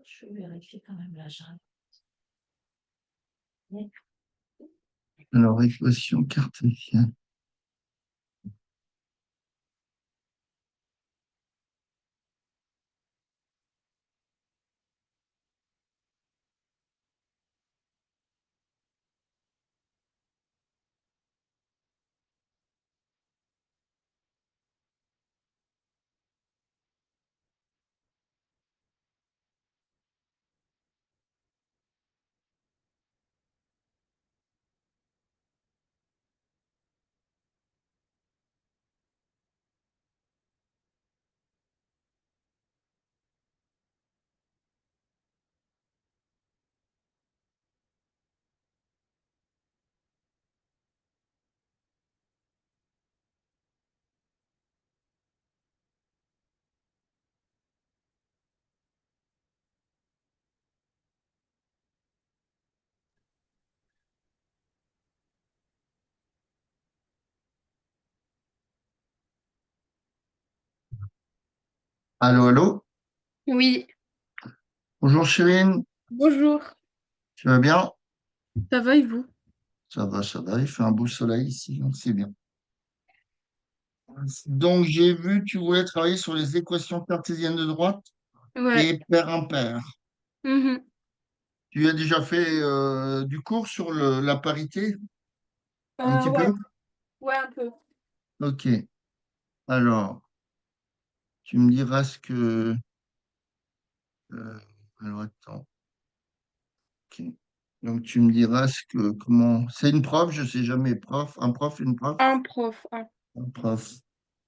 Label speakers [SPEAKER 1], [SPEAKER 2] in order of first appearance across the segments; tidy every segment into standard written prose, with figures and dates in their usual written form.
[SPEAKER 1] Je vérifie quand même l'agenda.
[SPEAKER 2] Alors, équation cartésienne. Allô, allô?
[SPEAKER 3] Oui,
[SPEAKER 2] Bonjour Chérine,
[SPEAKER 3] bonjour.
[SPEAKER 2] tu vas bien?
[SPEAKER 3] Ça va et vous?
[SPEAKER 2] Ça va, il fait un beau soleil ici, donc c'est bien. Donc j'ai vu, tu voulais travailler sur les équations cartésiennes de droite
[SPEAKER 3] Ouais.
[SPEAKER 2] et pair-impair.
[SPEAKER 3] Mhm.
[SPEAKER 2] Tu as déjà fait du cours sur la parité, un petit
[SPEAKER 3] Ouais,
[SPEAKER 2] peu?
[SPEAKER 3] ouais, un peu.
[SPEAKER 2] Ok, alors tu me diras ce que... euh, alors attends, ok. Donc tu me diras ce que... Comment... C'est une prof, je sais jamais, prof, un prof, une prof,
[SPEAKER 3] Un prof, un.
[SPEAKER 2] un prof.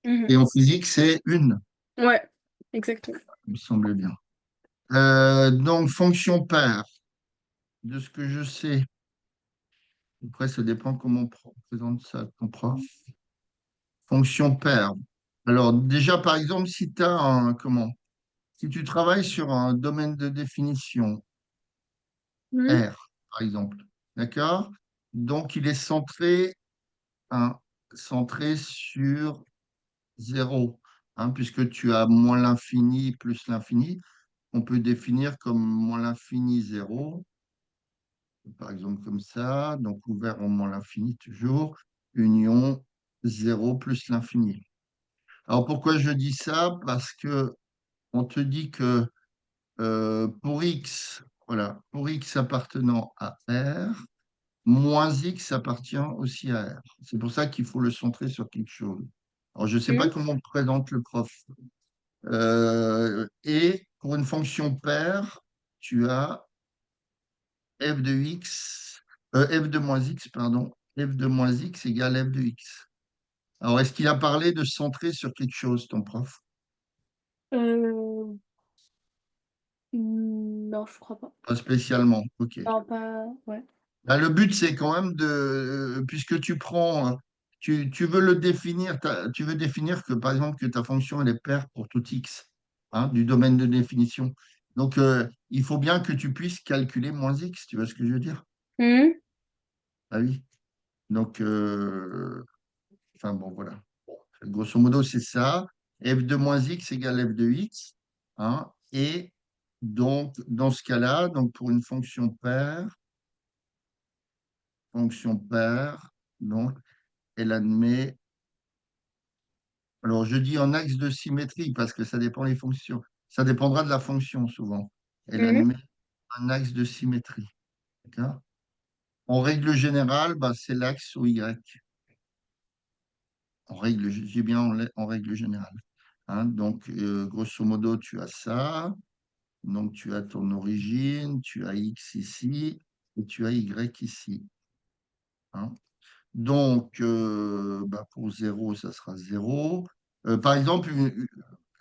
[SPEAKER 3] Mhm.
[SPEAKER 2] Et en physique, c'est une,
[SPEAKER 3] Ouais, exactement.
[SPEAKER 2] il me semble bien. Donc, fonction paire, de ce que je sais. Après, ça dépend comment on présente ça à ton prof. Fonction paire. Alors, déjà, par exemple, si tu as un, comment? Si tu travailles sur un domaine de définition,
[SPEAKER 3] Mhm.
[SPEAKER 2] R, par exemple, d'accord? Donc, il est centré, hein, centré sur zéro, hein, puisque tu as moins l'infini plus l'infini. On peut définir comme moins l'infini zéro, par exemple comme ça, donc ouvert en moins l'infini toujours, union 0 plus l'infini. Alors pourquoi je dis ça? Parce que on te dit que pour x, voilà, pour x appartenant à R, moins x appartient aussi à R. C'est pour ça qu'il faut le centrer sur quelque chose. Alors je ne sais pas
[SPEAKER 3] Mhm.
[SPEAKER 2] comment on présente le prof. Et pour une fonction paire, tu as f de x, f de moins x, pardon, f de moins x égale f de x. Alors, est-ce qu'il a parlé de centrer sur quelque chose, ton prof?
[SPEAKER 3] Euh, non, je crois pas.
[SPEAKER 2] Pas spécialement, ok.
[SPEAKER 3] Non, pas. Ouais.
[SPEAKER 2] Là, le but, c'est quand même de, puisque tu prends, tu veux le définir, tu veux définir que, par exemple, que ta fonction, elle est paire pour tout x, hein, du domaine de définition. Donc, il faut bien que tu puisses calculer moins x, tu vois ce que je veux dire?
[SPEAKER 3] Mhm.
[SPEAKER 2] Ah oui. Donc, enfin bon, voilà. Grosso modo, c'est ça. F de moins x égale f de x, hein. Et donc, dans ce cas-là, donc pour une fonction paire, donc, elle admet, alors je dis en axe de symétrie parce que ça dépend des fonctions. Ça dépendra de la fonction souvent. Elle
[SPEAKER 3] Mhm.
[SPEAKER 2] admet un axe de symétrie. D'accord. En règle générale, bah, c'est l'axe au y. En règle, je dis bien en règle générale. Hein. Donc, grosso modo, tu as ça. Donc, tu as ton origine, tu as x ici et tu as y ici, hein. Donc, bah, pour 0, ça sera 0. Par exemple,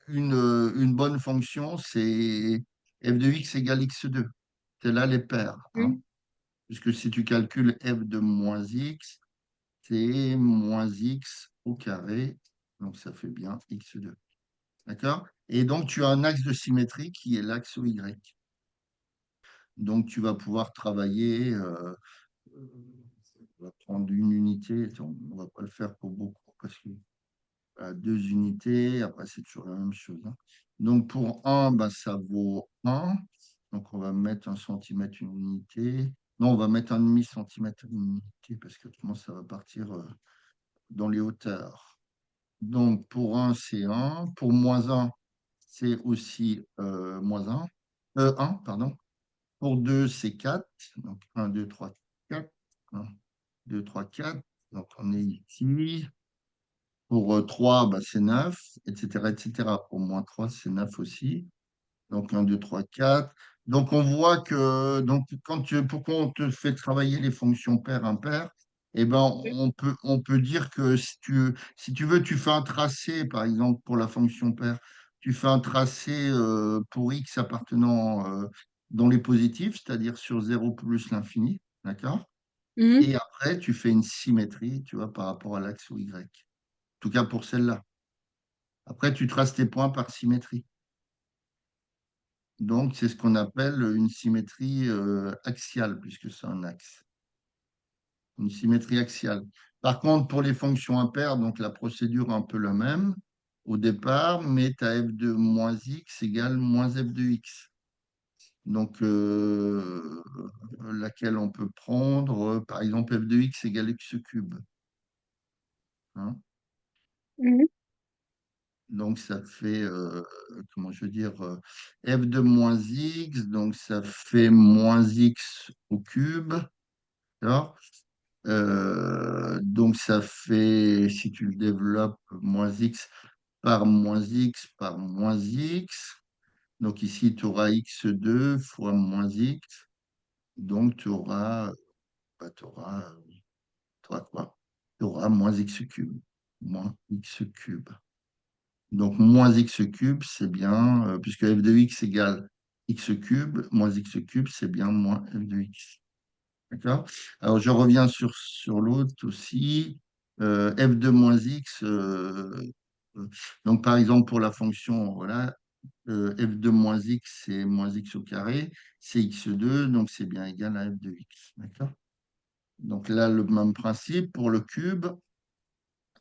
[SPEAKER 2] une bonne fonction, c'est f de x égale x2. C'est là les paires, hein.
[SPEAKER 3] Mhm.
[SPEAKER 2] Puisque si tu calcules f de moins x, c'est moins x au carré. Donc, ça fait bien x2. D'accord? Et donc, tu as un axe de symétrie qui est l'axe OY. Donc, tu vas pouvoir travailler, on va prendre une unité, on ne va pas le faire pour beaucoup, parce que voilà, deux unités, après c'est toujours la même chose, hein. Donc, pour 1, bah, ça vaut 1. Donc, on va mettre 1 cm une unité. Non, on va mettre 1,5 cm une unité parce que autrement, ça va partir dans les hauteurs. Donc, pour 1, c'est 1. Pour moins 1, c'est aussi moins 1. 1, pardon. Pour 2, c'est 4. Donc, 1, 2, 3, 4. 1, 2, 3, 4. Donc, on est ici. Pour 3, bah, c'est 9, etc., etc. Pour moins 3, c'est 9 aussi. Donc, 1, 2, 3, 4. Donc, on voit que donc, pourquoi on te fait travailler les fonctions paires, impaires? Eh ben, on peut dire que si tu veux, tu fais un tracé, par exemple, pour la fonction paire. Tu fais un tracé pour x appartenant dans les positifs, c'est-à-dire sur 0 plus l'infini. D'accord?
[SPEAKER 3] Mhm.
[SPEAKER 2] Et après, tu fais une symétrie, tu vois, par rapport à l'axe ou y. En tout cas, pour celle-là. Après, tu traces tes points par symétrie. Donc, c'est ce qu'on appelle une symétrie axiale, puisque c'est un axe. Une symétrie axiale. Par contre, pour les fonctions impaires, donc la procédure est un peu la même au départ, mais tu as f de moins x égale moins f de x. Donc, laquelle on peut prendre, par exemple, f de x égale x cube. Hein.
[SPEAKER 3] Mhm.
[SPEAKER 2] Donc, ça fait, comment je veux dire, f de moins x, donc ça fait moins x au cube. D'accord. Donc, ça fait, si tu le développes, moins x par moins x par moins x. Donc, ici, tu auras x2 fois moins x. Donc, tu auras, quoi? Tu auras moins x cube. Moins x cube. Donc, moins x cube, c'est bien, puisque f de x égale x cube, moins x cube, c'est bien moins f de x. D'accord? Alors, je reviens sur l'autre aussi. F de moins x, euh, donc par exemple, pour la fonction, voilà, f de moins x, c'est moins x au carré, c'est x2, donc c'est bien égal à f de x. D'accord? Donc là, le même principe pour le cube.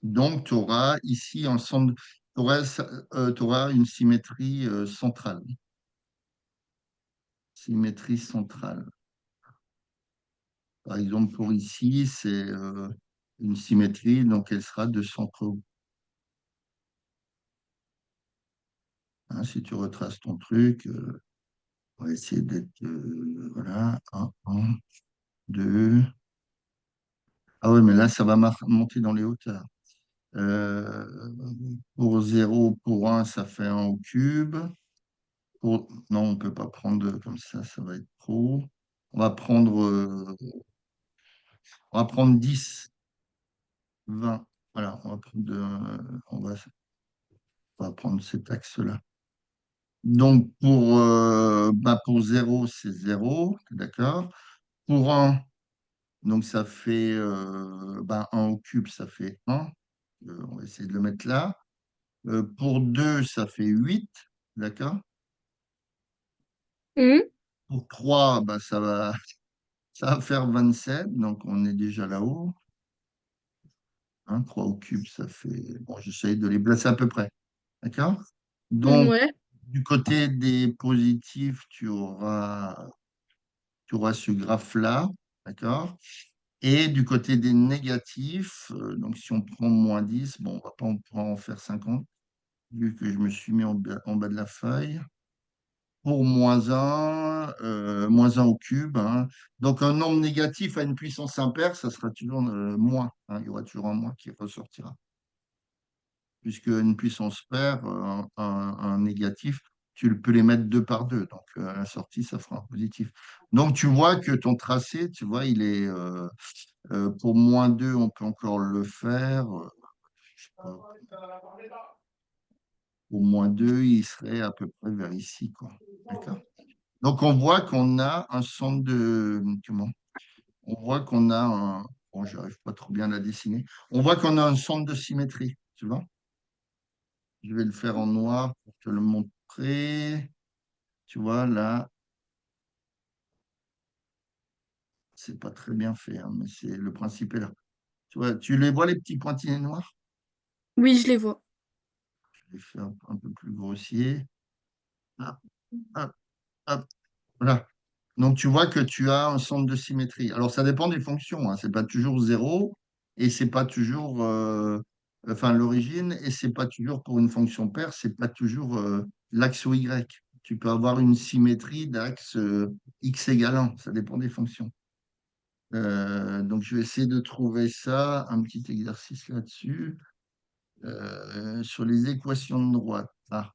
[SPEAKER 2] Donc, tu auras ici un centre, tu auras une symétrie centrale. Symétrie centrale. Par exemple, pour ici, c'est une symétrie, donc elle sera de centre haut. Hein, si tu retraces ton truc, on va essayer d'être, voilà, 1, 2. Ah oui, mais là, ça va monter dans les hauteurs. Euh, pour 0, pour 1, ça fait 1 au cube. Non, on ne peut pas prendre comme ça va être trop. On va prendre, euh, on va prendre 10, 20. Voilà, on va prendre cet axe-là. Donc, pour 0, c'est 0, d'accord? Pour 1, donc ça fait 1 au cube, ça fait 1. On va essayer de le mettre là. Pour 2, ça fait 8, d'accord?
[SPEAKER 3] Mhm.
[SPEAKER 2] Pour 3, ça va faire 27, donc on est déjà là-haut. 3 au cube, ça fait. Bon, j'essaye de les placer à peu près. D'accord? Donc,
[SPEAKER 3] Ouais.
[SPEAKER 2] du côté des positifs, tu auras ce graphe-là. D'accord? Et du côté des négatifs, donc si on prend moins 10, bon, on va pas pouvoir en faire 50, vu que je me suis mis en bas de la feuille. Pour moins 1 au cube. Hein. Donc, un nombre négatif à une puissance impaire, ça sera toujours moins. Hein. Il y aura toujours un moins qui ressortira. Puisque une puissance paire, un négatif, tu peux les mettre 2 par 2. Donc, à la sortie, ça fera un positif. Donc, tu vois que ton tracé, tu vois, il est pour moins 2, on peut encore le faire. Je sais pas, pour moins 2, il serait à peu près vers ici, quoi. D'accord? Donc, on voit qu'on a un centre de. Comment? On voit qu'on a un. Bon, j'arrive pas trop bien à la dessiner. On voit qu'on a un centre de symétrie, tu vois? Je vais le faire en noir pour te le montrer. Tu vois, là, c'est pas très bien fait, hein, mais le principe est là. Tu vois, tu les vois, les petits pointillés noirs?
[SPEAKER 3] Oui, je les vois.
[SPEAKER 2] Je vais faire un peu plus grossier. Hop, hop, hop. Voilà. Donc, tu vois que tu as un centre de symétrie. Alors, ça dépend des fonctions, hein. C'est pas toujours zéro et c'est pas toujours, enfin, l'origine et c'est pas toujours pour une fonction paire, c'est pas toujours l'axe y. Tu peux avoir une symétrie d'axe x égale 1. Ça dépend des fonctions. Donc, je vais essayer de trouver ça, un petit exercice là-dessus, sur les équations de droite. Ah,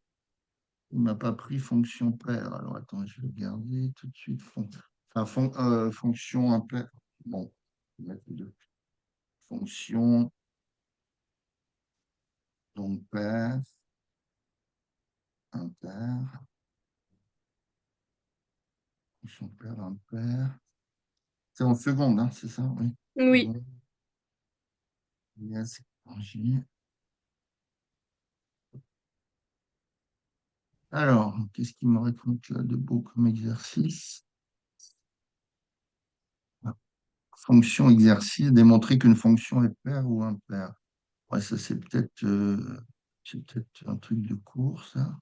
[SPEAKER 2] il ne m'a pas pris fonction paire. Alors, attends, je vais regarder tout de suite. Enfin, fonction impaire. Bon, je vais mettre les deux. Fonction, donc paire, impaire, fonction paire, impaire. C'est en seconde, hein, c'est ça? Oui.
[SPEAKER 3] Oui.
[SPEAKER 2] Seconde, yes, J. Alors, qu'est-ce qu'il me raconte là de beau comme exercice? Fonction exercice, démontrer qu'une fonction est paire ou impaire. Ouais, ça, c'est peut-être un truc de cours, ça.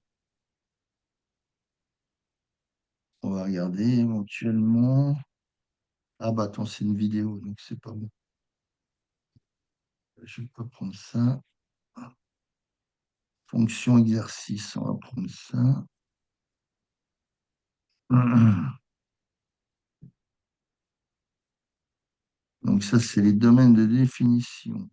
[SPEAKER 2] On va regarder éventuellement. Ah, bah, attends, c'est une vidéo, donc c'est pas bon. Je vais pas prendre ça. Fonction exercice, on va prendre ça. Donc, ça, c'est les domaines de définition.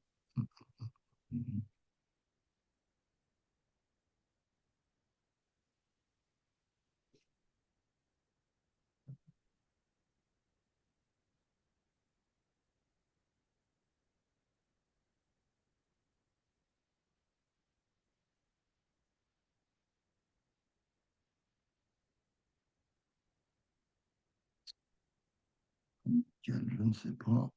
[SPEAKER 2] Je ne sais pas.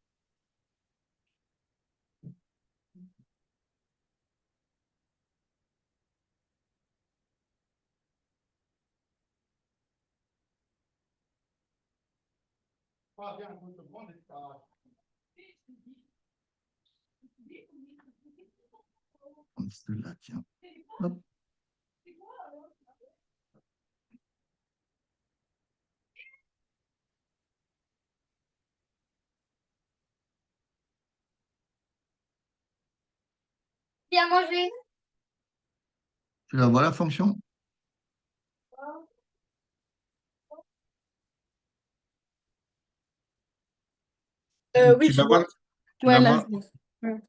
[SPEAKER 2] Celle-là, tiens. Hop.
[SPEAKER 3] Bien mangé.
[SPEAKER 2] Tu la vois la fonction?
[SPEAKER 3] Oui,
[SPEAKER 2] Tu
[SPEAKER 3] je
[SPEAKER 2] la vois?
[SPEAKER 3] vois.
[SPEAKER 2] Tu
[SPEAKER 3] Ouais,
[SPEAKER 2] la
[SPEAKER 3] là, je
[SPEAKER 2] vois?
[SPEAKER 3] vois. Ouais.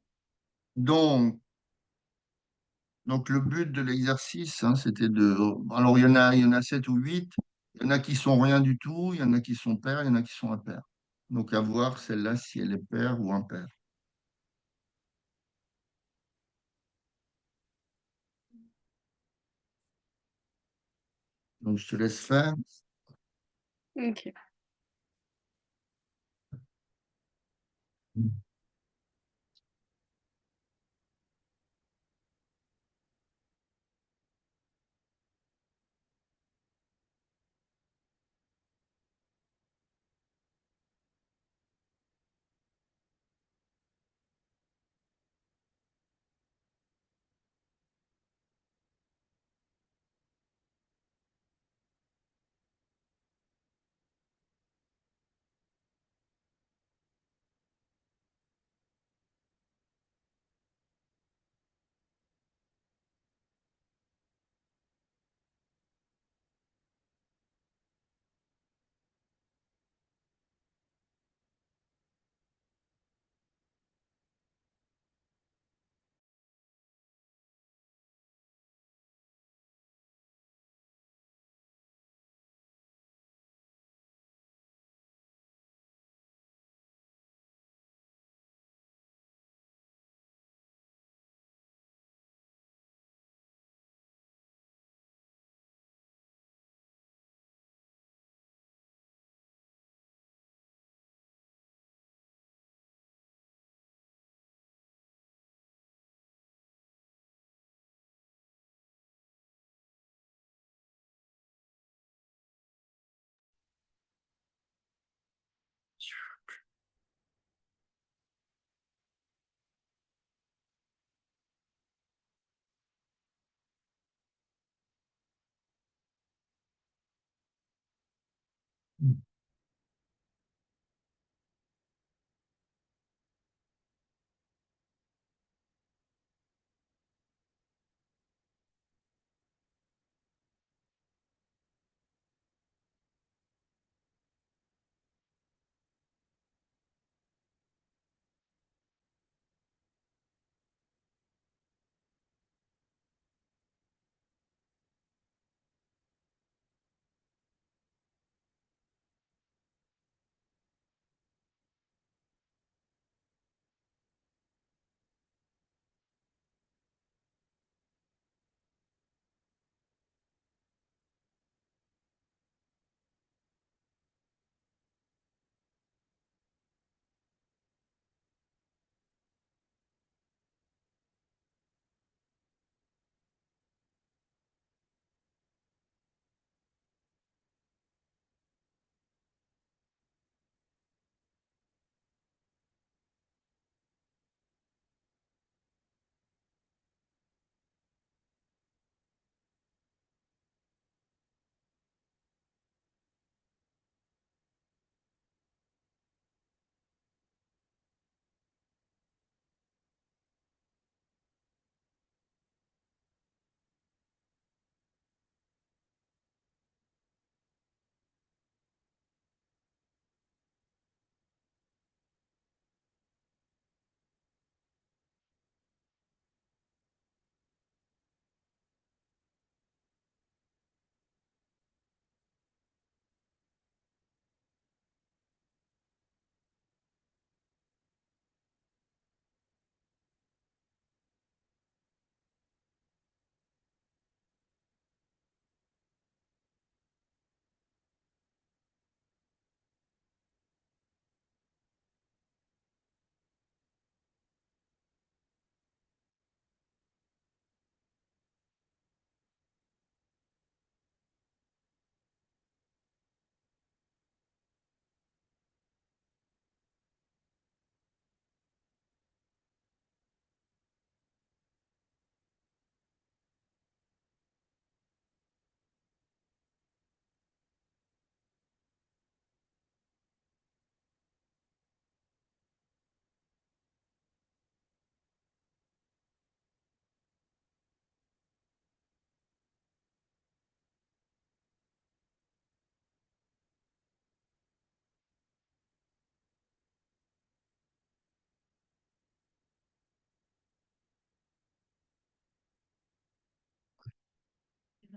[SPEAKER 2] Donc, le but de l'exercice, hein, c'était de. Alors, il y en a 7 ou 8. Il y en a qui sont rien du tout, il y en a qui sont paires, il y en a qui sont impaires. Donc, à voir celle-là si elle est paire ou impaire. Donc, je te laisse faire.
[SPEAKER 3] Ok.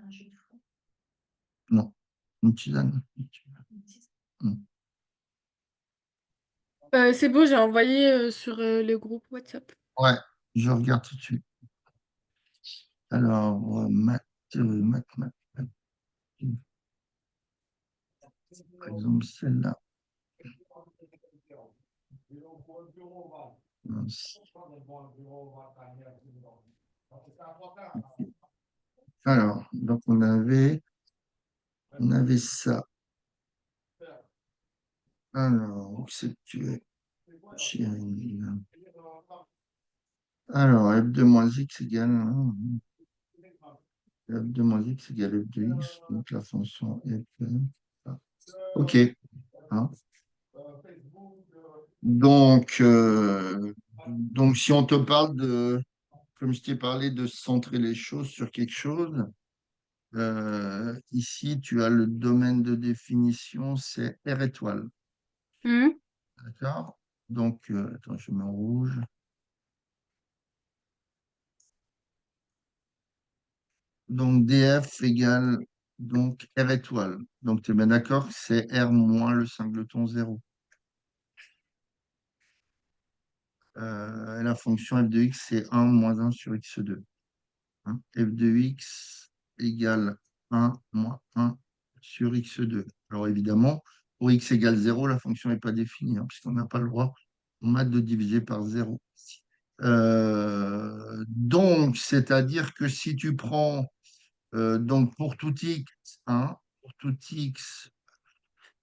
[SPEAKER 1] un jus de fruits.
[SPEAKER 2] Non, une tisane.
[SPEAKER 3] C'est bon, j'ai envoyé sur le groupe WhatsApp.
[SPEAKER 2] Ouais, je regarde tout de suite. Alors, maths. Par exemple, celle-là. Mince. Alors, donc on avait ça. Alors, où c'est que tu es, chérie? Alors, f de moins x égale f de moins x égale f de x. Donc la fonction f. OK. Hein. Donc, si on te parle comme je t'ai parlé, de centrer les choses sur quelque chose, ici, tu as le domaine de définition, c'est R étoile.
[SPEAKER 3] Mhm.
[SPEAKER 2] D'accord? Donc, attends, je mets en rouge. Donc, DF égale donc R étoile. Donc, tu es bien d'accord que c'est R moins le singleton 0. La fonction f de x, c'est 1 moins 1 sur x2. Hein. F de x égale 1 moins 1 sur x2. Alors, évidemment, pour x égale 0, la fonction n'est pas définie, hein, puisqu'on n'a pas le droit en maths de diviser par 0. Donc, c'est-à-dire que si tu prends, donc pour tout x, hein, pour tout x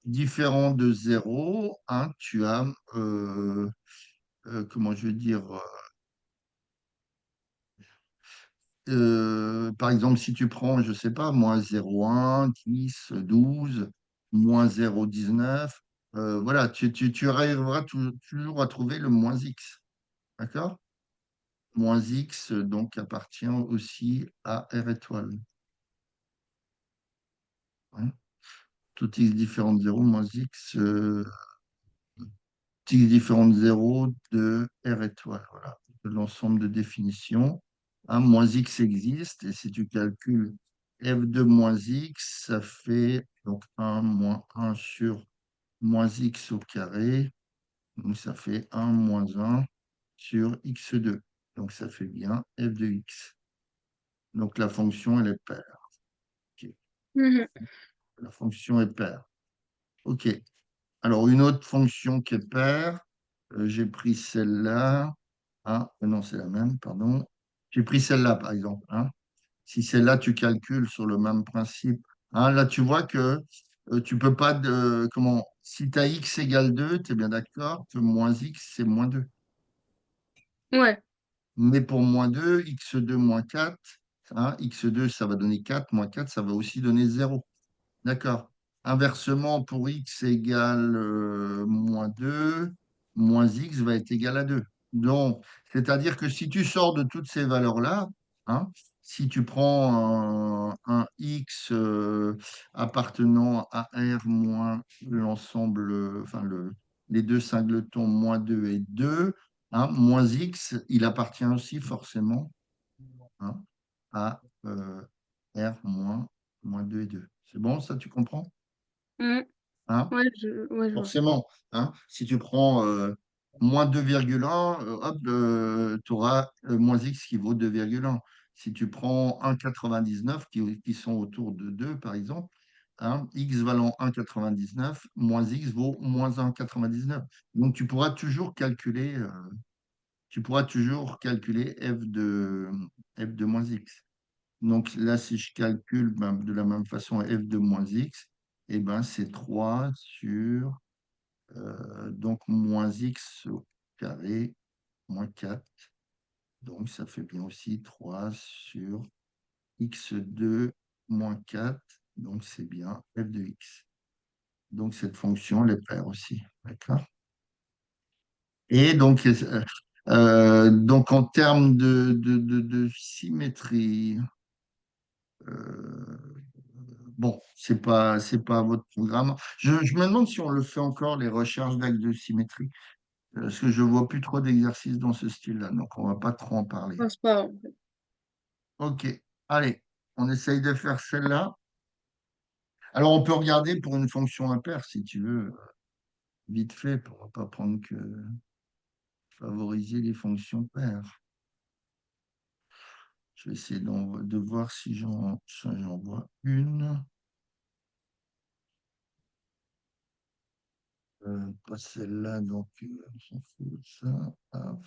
[SPEAKER 2] différent de 0, hein, tu as, comment je veux dire, par exemple, si tu prends, je ne sais pas, moins 0,1, 10, 12, moins 0,19, voilà, tu arriveras toujours à trouver le moins x. D'accord? Moins x, donc, appartient aussi à R étoile. Hein. Tout x différent de 0, moins x, x différent de 0 de R étoile. Voilà, de l'ensemble de définitions. Hein, moins x existe, et si tu calcules f de moins x, ça fait donc 1 moins 1 sur moins x au carré. Donc ça fait 1 moins 1 sur x2. Donc ça fait bien f de x. Donc la fonction, elle est paire. Ok.
[SPEAKER 3] Mhm.
[SPEAKER 2] La fonction est paire. OK. Alors, une autre fonction qui est paire, j'ai pris celle-là. Ah, non, c'est la même, pardon. J'ai pris celle-là, par exemple. Hein. Si celle-là, tu calcules sur le même principe. Hein, là, tu vois que tu peux pas comment, si tu as x égale 2, tu es bien d'accord que moins x, c'est moins 2.
[SPEAKER 3] Ouais.
[SPEAKER 2] Mais pour moins 2, x2 moins 4, hein, x2, ça va donner 4, moins 4, ça va aussi donner 0. D'accord. Inversement, pour x égale moins 2, moins x va être égal à 2. Donc, c'est-à-dire que si tu sors de toutes ces valeurs-là, hein, si tu prends un x appartenant à R moins l'ensemble, enfin les deux singletons moins 2 et 2, hein, moins x, il appartient aussi forcément, hein, à R moins 2 et 2. C'est bon, ça, tu comprends?
[SPEAKER 3] Mhm.
[SPEAKER 2] Hein?
[SPEAKER 3] Ouais, je vois.
[SPEAKER 2] Forcément. Hein? Si tu prends moins 2,1, hop, tu auras moins x qui vaut 2,1. Si tu prends 1,99 qui sont autour de 2, par exemple, hein, x valant 1,99, moins x vaut moins 1,99. Donc, tu pourras toujours calculer f de moins x. Donc là, si je calcule ben, de la même façon f de moins x, eh ben, c'est 3 sur donc moins x au carré moins 4. Donc ça fait bien aussi 3 sur x2 moins 4. Donc c'est bien f de x. Donc cette fonction, elle est paire aussi. D'accord? Et donc en termes de symétrie, bon, c'est pas votre programme. Je me demande si on le fait encore, les recherches d'actes de symétrie, parce que je vois plus trop d'exercices dans ce style-là, donc on va pas trop en
[SPEAKER 3] Je
[SPEAKER 2] parler.
[SPEAKER 3] pense pas.
[SPEAKER 2] OK, allez, On essaye de faire celle-là. Alors, on peut regarder pour une fonction impaire, si tu veux, vite fait, pour ne pas prendre que favoriser les fonctions paires. Je vais essayer de voir si j'en vois une. Pas celle-là, donc on s'en fout de ça. Hop.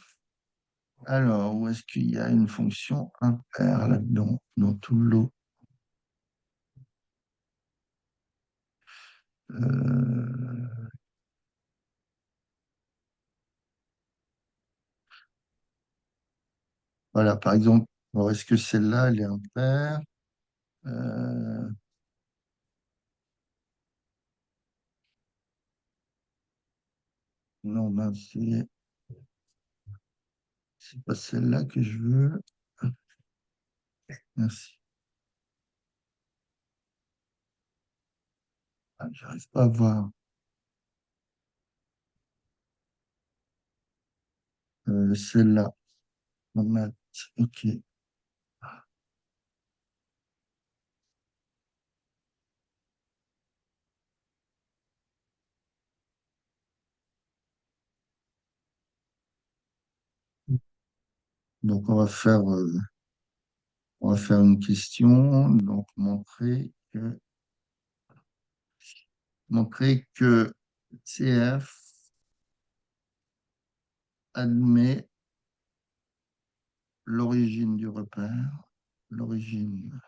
[SPEAKER 2] Alors, où est-ce qu'il y a une fonction impaire là-dedans, dans tout le lot? Euh, voilà, par exemple, alors, est-ce que celle-là, elle est impaire? Euh, non, ben, c'est pas celle-là que je veux. Merci. Ah, j'arrive pas à voir. Celle-là. En maths. OK. Donc, on va faire une question. Donc, montrer que CF admet l'origine du repère, l'origine,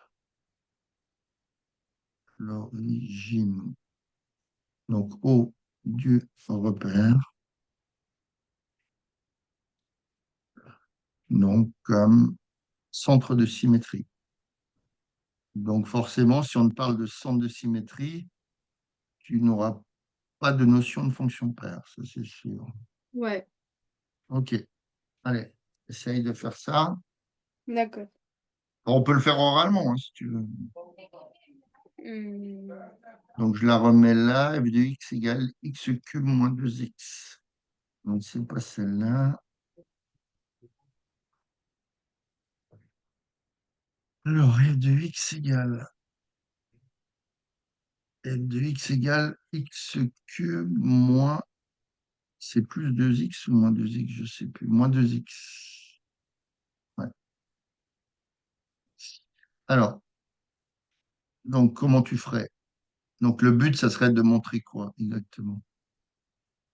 [SPEAKER 2] donc O du repère, donc comme centre de symétrie. Donc forcément, si on te parle de centre de symétrie, tu n'auras pas de notion de fonction paire, ça c'est sûr.
[SPEAKER 3] Ouais,
[SPEAKER 2] Ok, allez, essaye de faire ça.
[SPEAKER 3] d'accord.
[SPEAKER 2] On peut le faire oralement, hein, si tu veux.
[SPEAKER 3] Hmm.
[SPEAKER 2] Donc je la remets là, f de x égale x cube moins 2x. Donc c'est pas celle-là. Alors f de x égale x cube moins, c'est plus 2x ou moins 2x, je sais plus, moins 2x. Ouais. Alors, donc comment tu ferais? Donc le but, ça serait de montrer quoi exactement?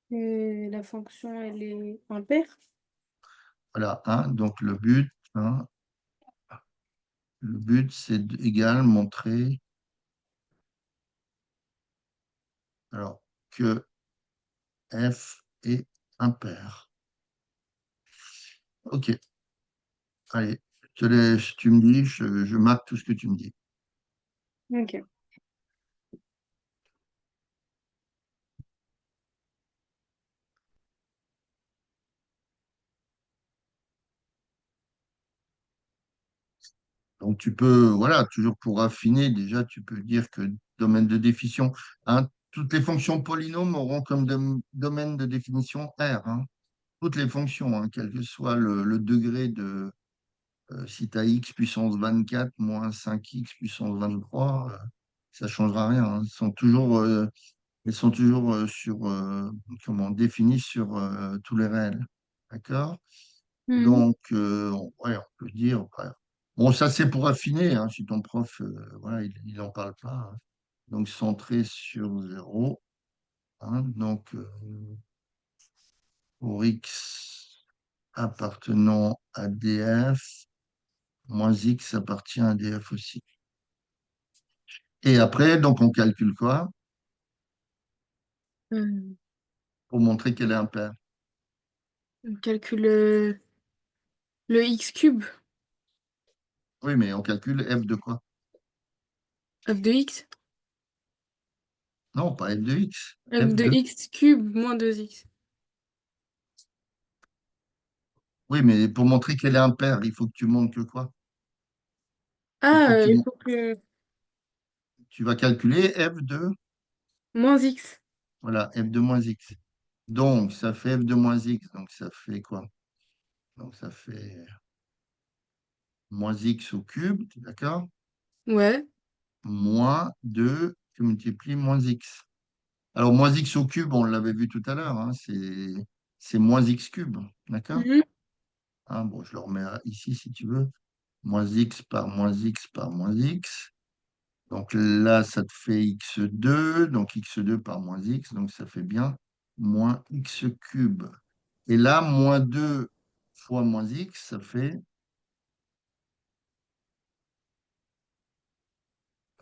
[SPEAKER 3] La fonction, elle est impaire.
[SPEAKER 2] Voilà, hein, donc hein, le but, c'est égal montrer alors, que f est impair. Ok, allez, je te laisse, tu me dis, je marque tout ce que tu me dis.
[SPEAKER 3] Ok.
[SPEAKER 2] Donc tu peux, voilà, toujours pour affiner, déjà, tu peux dire que domaine de définition, hein, toutes les fonctions polynômes auront comme domaine de définition R, hein. Toutes les fonctions, hein, quel que soit le degré de, si tu as x puissance 24 moins 5x puissance 23, ça ne changera rien, hein. Elles sont toujours définies sur tous les réels. D'accord?
[SPEAKER 3] Mhm.
[SPEAKER 2] Donc, ouais, on peut dire, ouais. Bon, ça c'est pour affiner, hein, si ton prof, voilà, il n'en parle pas, hein. Donc, centré sur 0, hein, donc, pour x appartenant à df, moins x appartient à df aussi. Et après, donc, on calcule quoi? Pour montrer qu'elle est impaire.
[SPEAKER 3] On calcule le x cube,
[SPEAKER 2] Oui, mais on calcule f de quoi?
[SPEAKER 3] f de x,
[SPEAKER 2] Non, pas f de x,
[SPEAKER 3] f
[SPEAKER 2] f
[SPEAKER 3] de
[SPEAKER 2] de.
[SPEAKER 3] x cube moins 2x.
[SPEAKER 2] Oui, mais pour montrer qu'elle est impaire, il faut que tu montres que quoi? Il
[SPEAKER 3] Ah,
[SPEAKER 2] faut que
[SPEAKER 3] il faut que
[SPEAKER 2] tu vas calculer f de,
[SPEAKER 3] moins x.
[SPEAKER 2] voilà, f de moins x. Donc, ça fait f de moins x, donc ça fait quoi? Donc, ça fait moins x au cube, d'accord?
[SPEAKER 3] Ouais.
[SPEAKER 2] moins 2, tu multiplies moins x. Alors, moins x au cube, on l'avait vu tout à l'heure, hein, c'est moins x cube, d'accord?
[SPEAKER 3] Mhm.
[SPEAKER 2] Hein, bon, je le remets ici si tu veux. Moins x par moins x par moins x. Donc là, ça te fait x2, donc x2 par moins x, donc ça fait bien moins x cube. Et là, moins 2 fois moins x, ça fait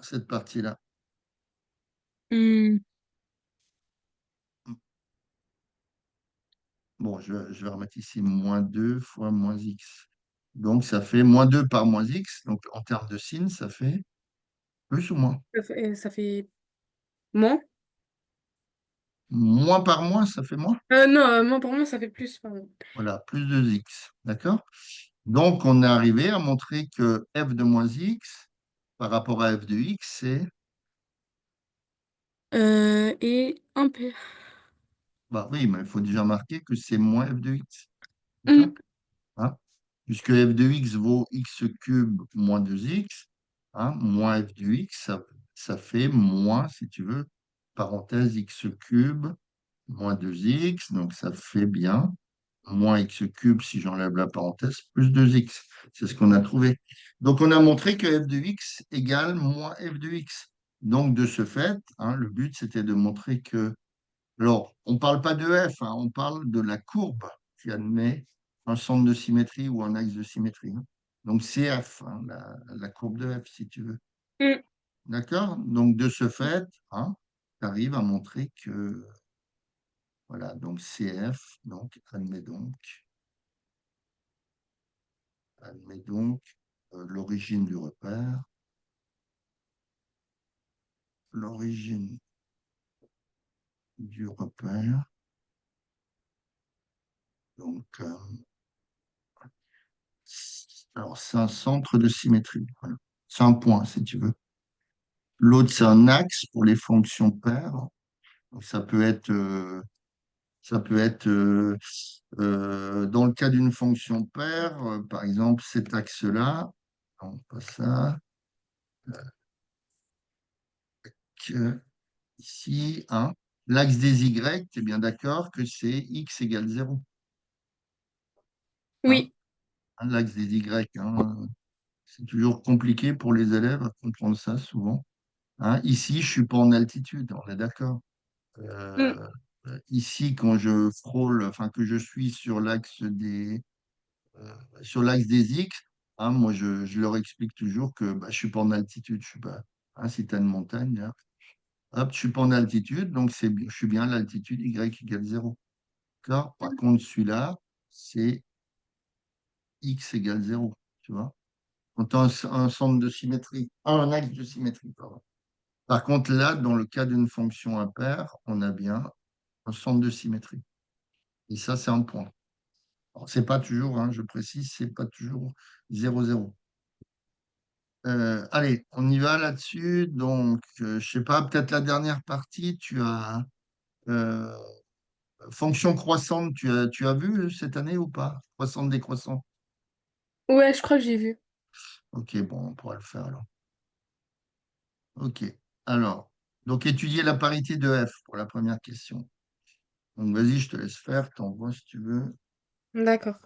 [SPEAKER 2] cette partie-là.
[SPEAKER 3] Hmm.
[SPEAKER 2] Bon, je vais remettre ici moins 2 fois moins x. Donc ça fait moins 2 par moins x. Donc en termes de signe, ça fait plus ou moins.
[SPEAKER 3] Ça fait moins?
[SPEAKER 2] Moins par moins, ça fait moins.
[SPEAKER 3] Non, moins pour moi, ça fait plus, pardon.
[SPEAKER 2] Voilà, plus 2x. D'accord? Donc on est arrivé à montrer que f de moins x par rapport à f de x, c'est...
[SPEAKER 3] Et un P.
[SPEAKER 2] Bah oui, mais il faut déjà marquer que c'est moins f de x. D'accord?
[SPEAKER 3] Hmm.
[SPEAKER 2] Hein? Puisque f de x vaut x cube moins 2x, hein, moins f de x, ça fait moins, si tu veux, parenthèse x cube moins 2x, donc ça fait bien moins x cube, si j'enlève la parenthèse, plus 2x. C'est ce qu'on a trouvé. Donc on a montré que f de x égale moins f de x. Donc de ce fait, hein, le but c'était de montrer que alors, on ne parle pas de F, hein, on parle de la courbe qui admet un centre de symétrie ou un axe de symétrie, hein. Donc, c'est F, hein, la courbe de F, si tu veux.
[SPEAKER 3] Hmm.
[SPEAKER 2] D'accord? Donc, de ce fait, hein, tu arrives à montrer que, voilà, donc CF, donc, admet donc l'origine du repère, l'origine du repère, donc, alors, c'est un centre de symétrie, voilà. C'est un point, si tu veux. L'autre, c'est un axe pour les fonctions paires. Donc, ça peut être dans le cas d'une fonction paire, par exemple, cet axe-là, non, pas ça, que ici, hein, l'axe des Y, tu es bien d'accord que c'est x égale 0. Hein,
[SPEAKER 3] Oui.
[SPEAKER 2] l'axe des Y, hein, c'est toujours compliqué pour les élèves à comprendre ça souvent. Hein, ici, je ne suis pas en altitude, on est d'accord.
[SPEAKER 3] Hmm.
[SPEAKER 2] Euh, Ici, quand je frôle, enfin que je suis sur l'axe des X, hein, moi je leur explique toujours que bah, je suis pas en altitude, je suis pas. Hein, si tu as une montagne, là, hop, je suis pas en altitude, donc je suis bien à l'altitude Y égale 0. D'accord? Par contre, celui-là, c'est X égale 0. Tu vois? Quand tu as un centre de symétrie, un axe de symétrie, pardon. Par contre, là, dans le cas d'une fonction impaire, on a bien un centre de symétrie. Et ça, c'est un point. Alors, c'est pas toujours, hein, je précise, c'est pas toujours 0, 0. Allez, on y va là-dessus. Donc, je sais pas, peut-être la dernière partie, tu as euh, fonction croissante, tu as vu cette année ou pas? Croissante décroissante.
[SPEAKER 3] Ouais, je crois que j'ai vu.
[SPEAKER 2] Ok, bon, on pourra le faire alors. Ok. Alors, donc étudier la parité de F pour la première question. Donc, vas-y, je te laisse faire, t'envoies si tu veux.
[SPEAKER 3] D'accord.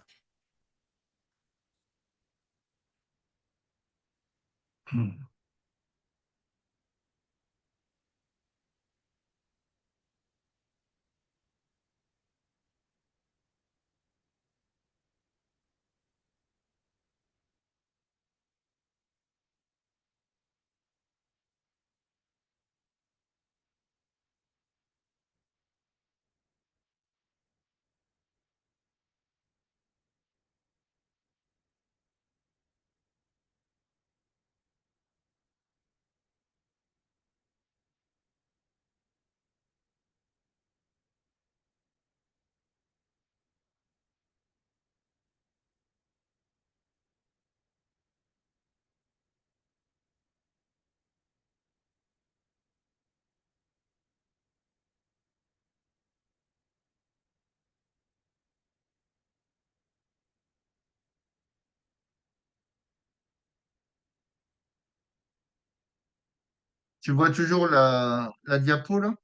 [SPEAKER 2] Tu vois toujours la diapo là?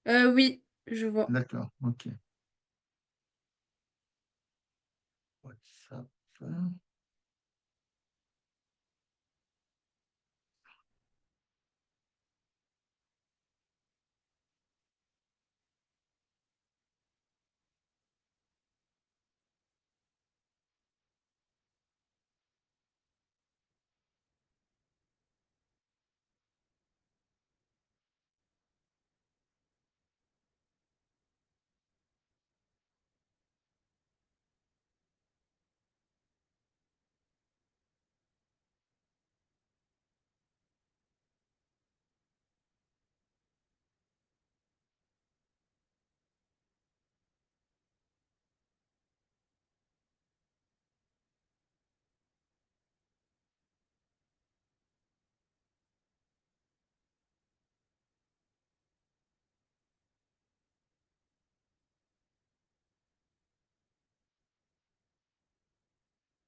[SPEAKER 3] Oui, je vois.
[SPEAKER 2] D'accord, ok. WhatsApp.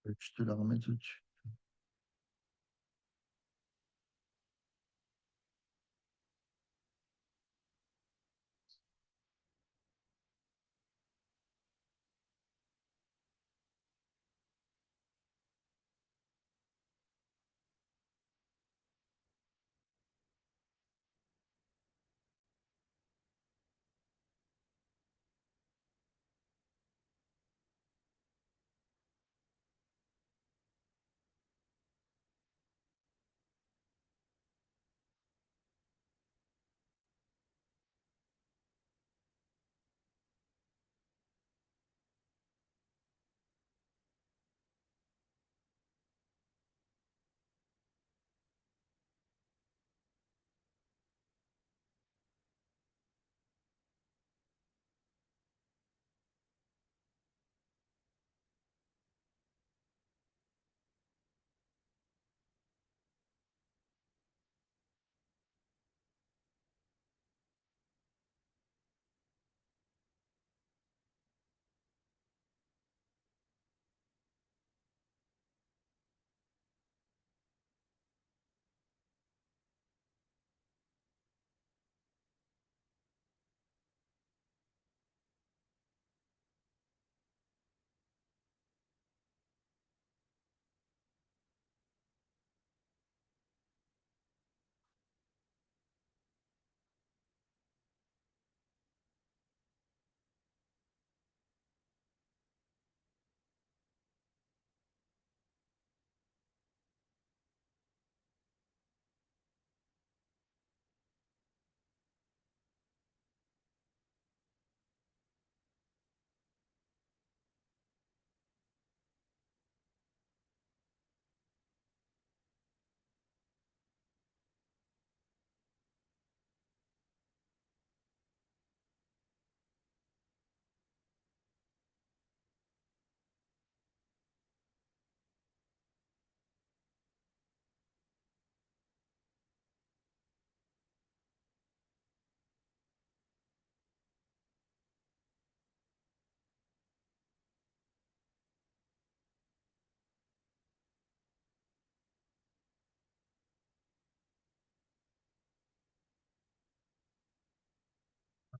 [SPEAKER 2] Je te la remets tout de suite.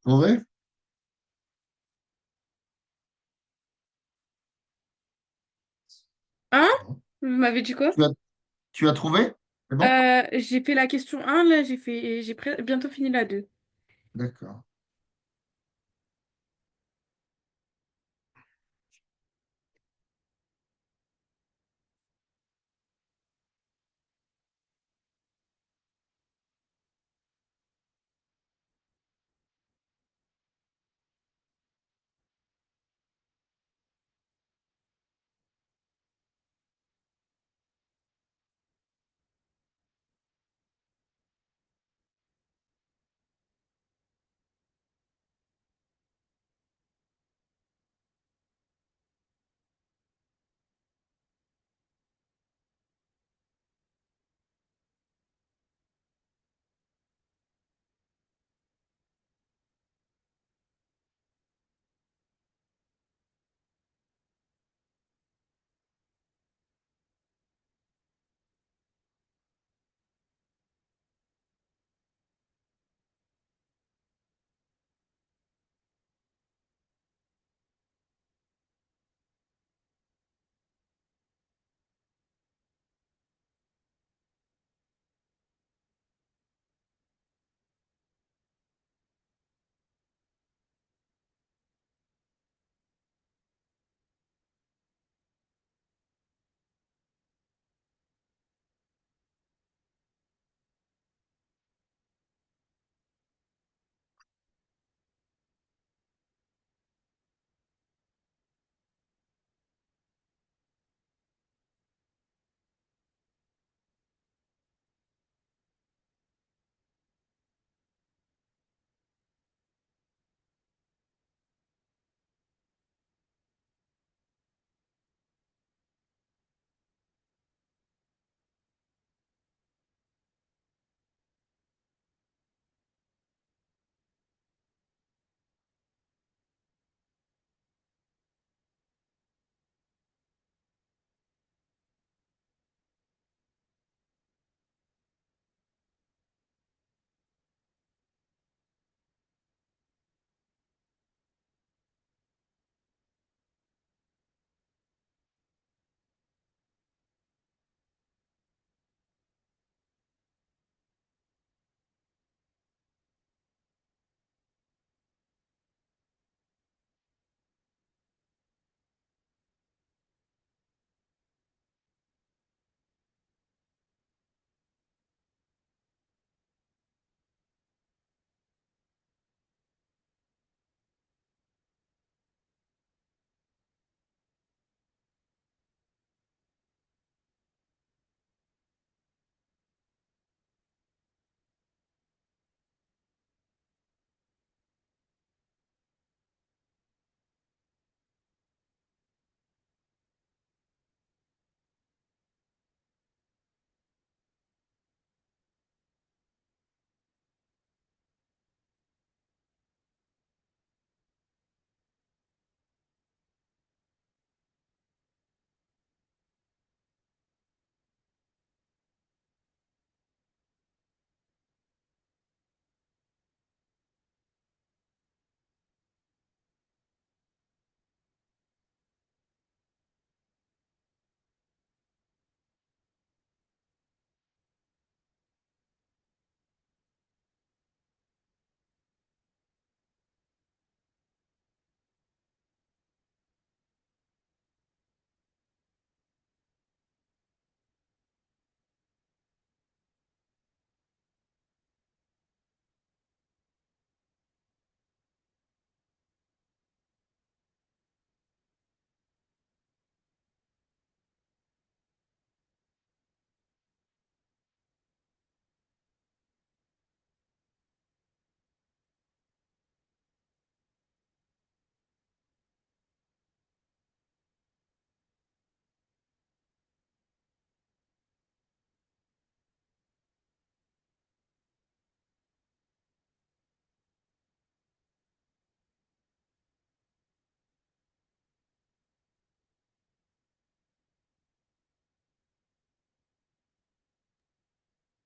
[SPEAKER 2] Trouvé?
[SPEAKER 3] Hein? Vous m'avez dit quoi?
[SPEAKER 2] Tu as, tu as trouvé? C'est bon?
[SPEAKER 3] J'ai fait la question 1, là, bientôt fini la 2.
[SPEAKER 2] D'accord.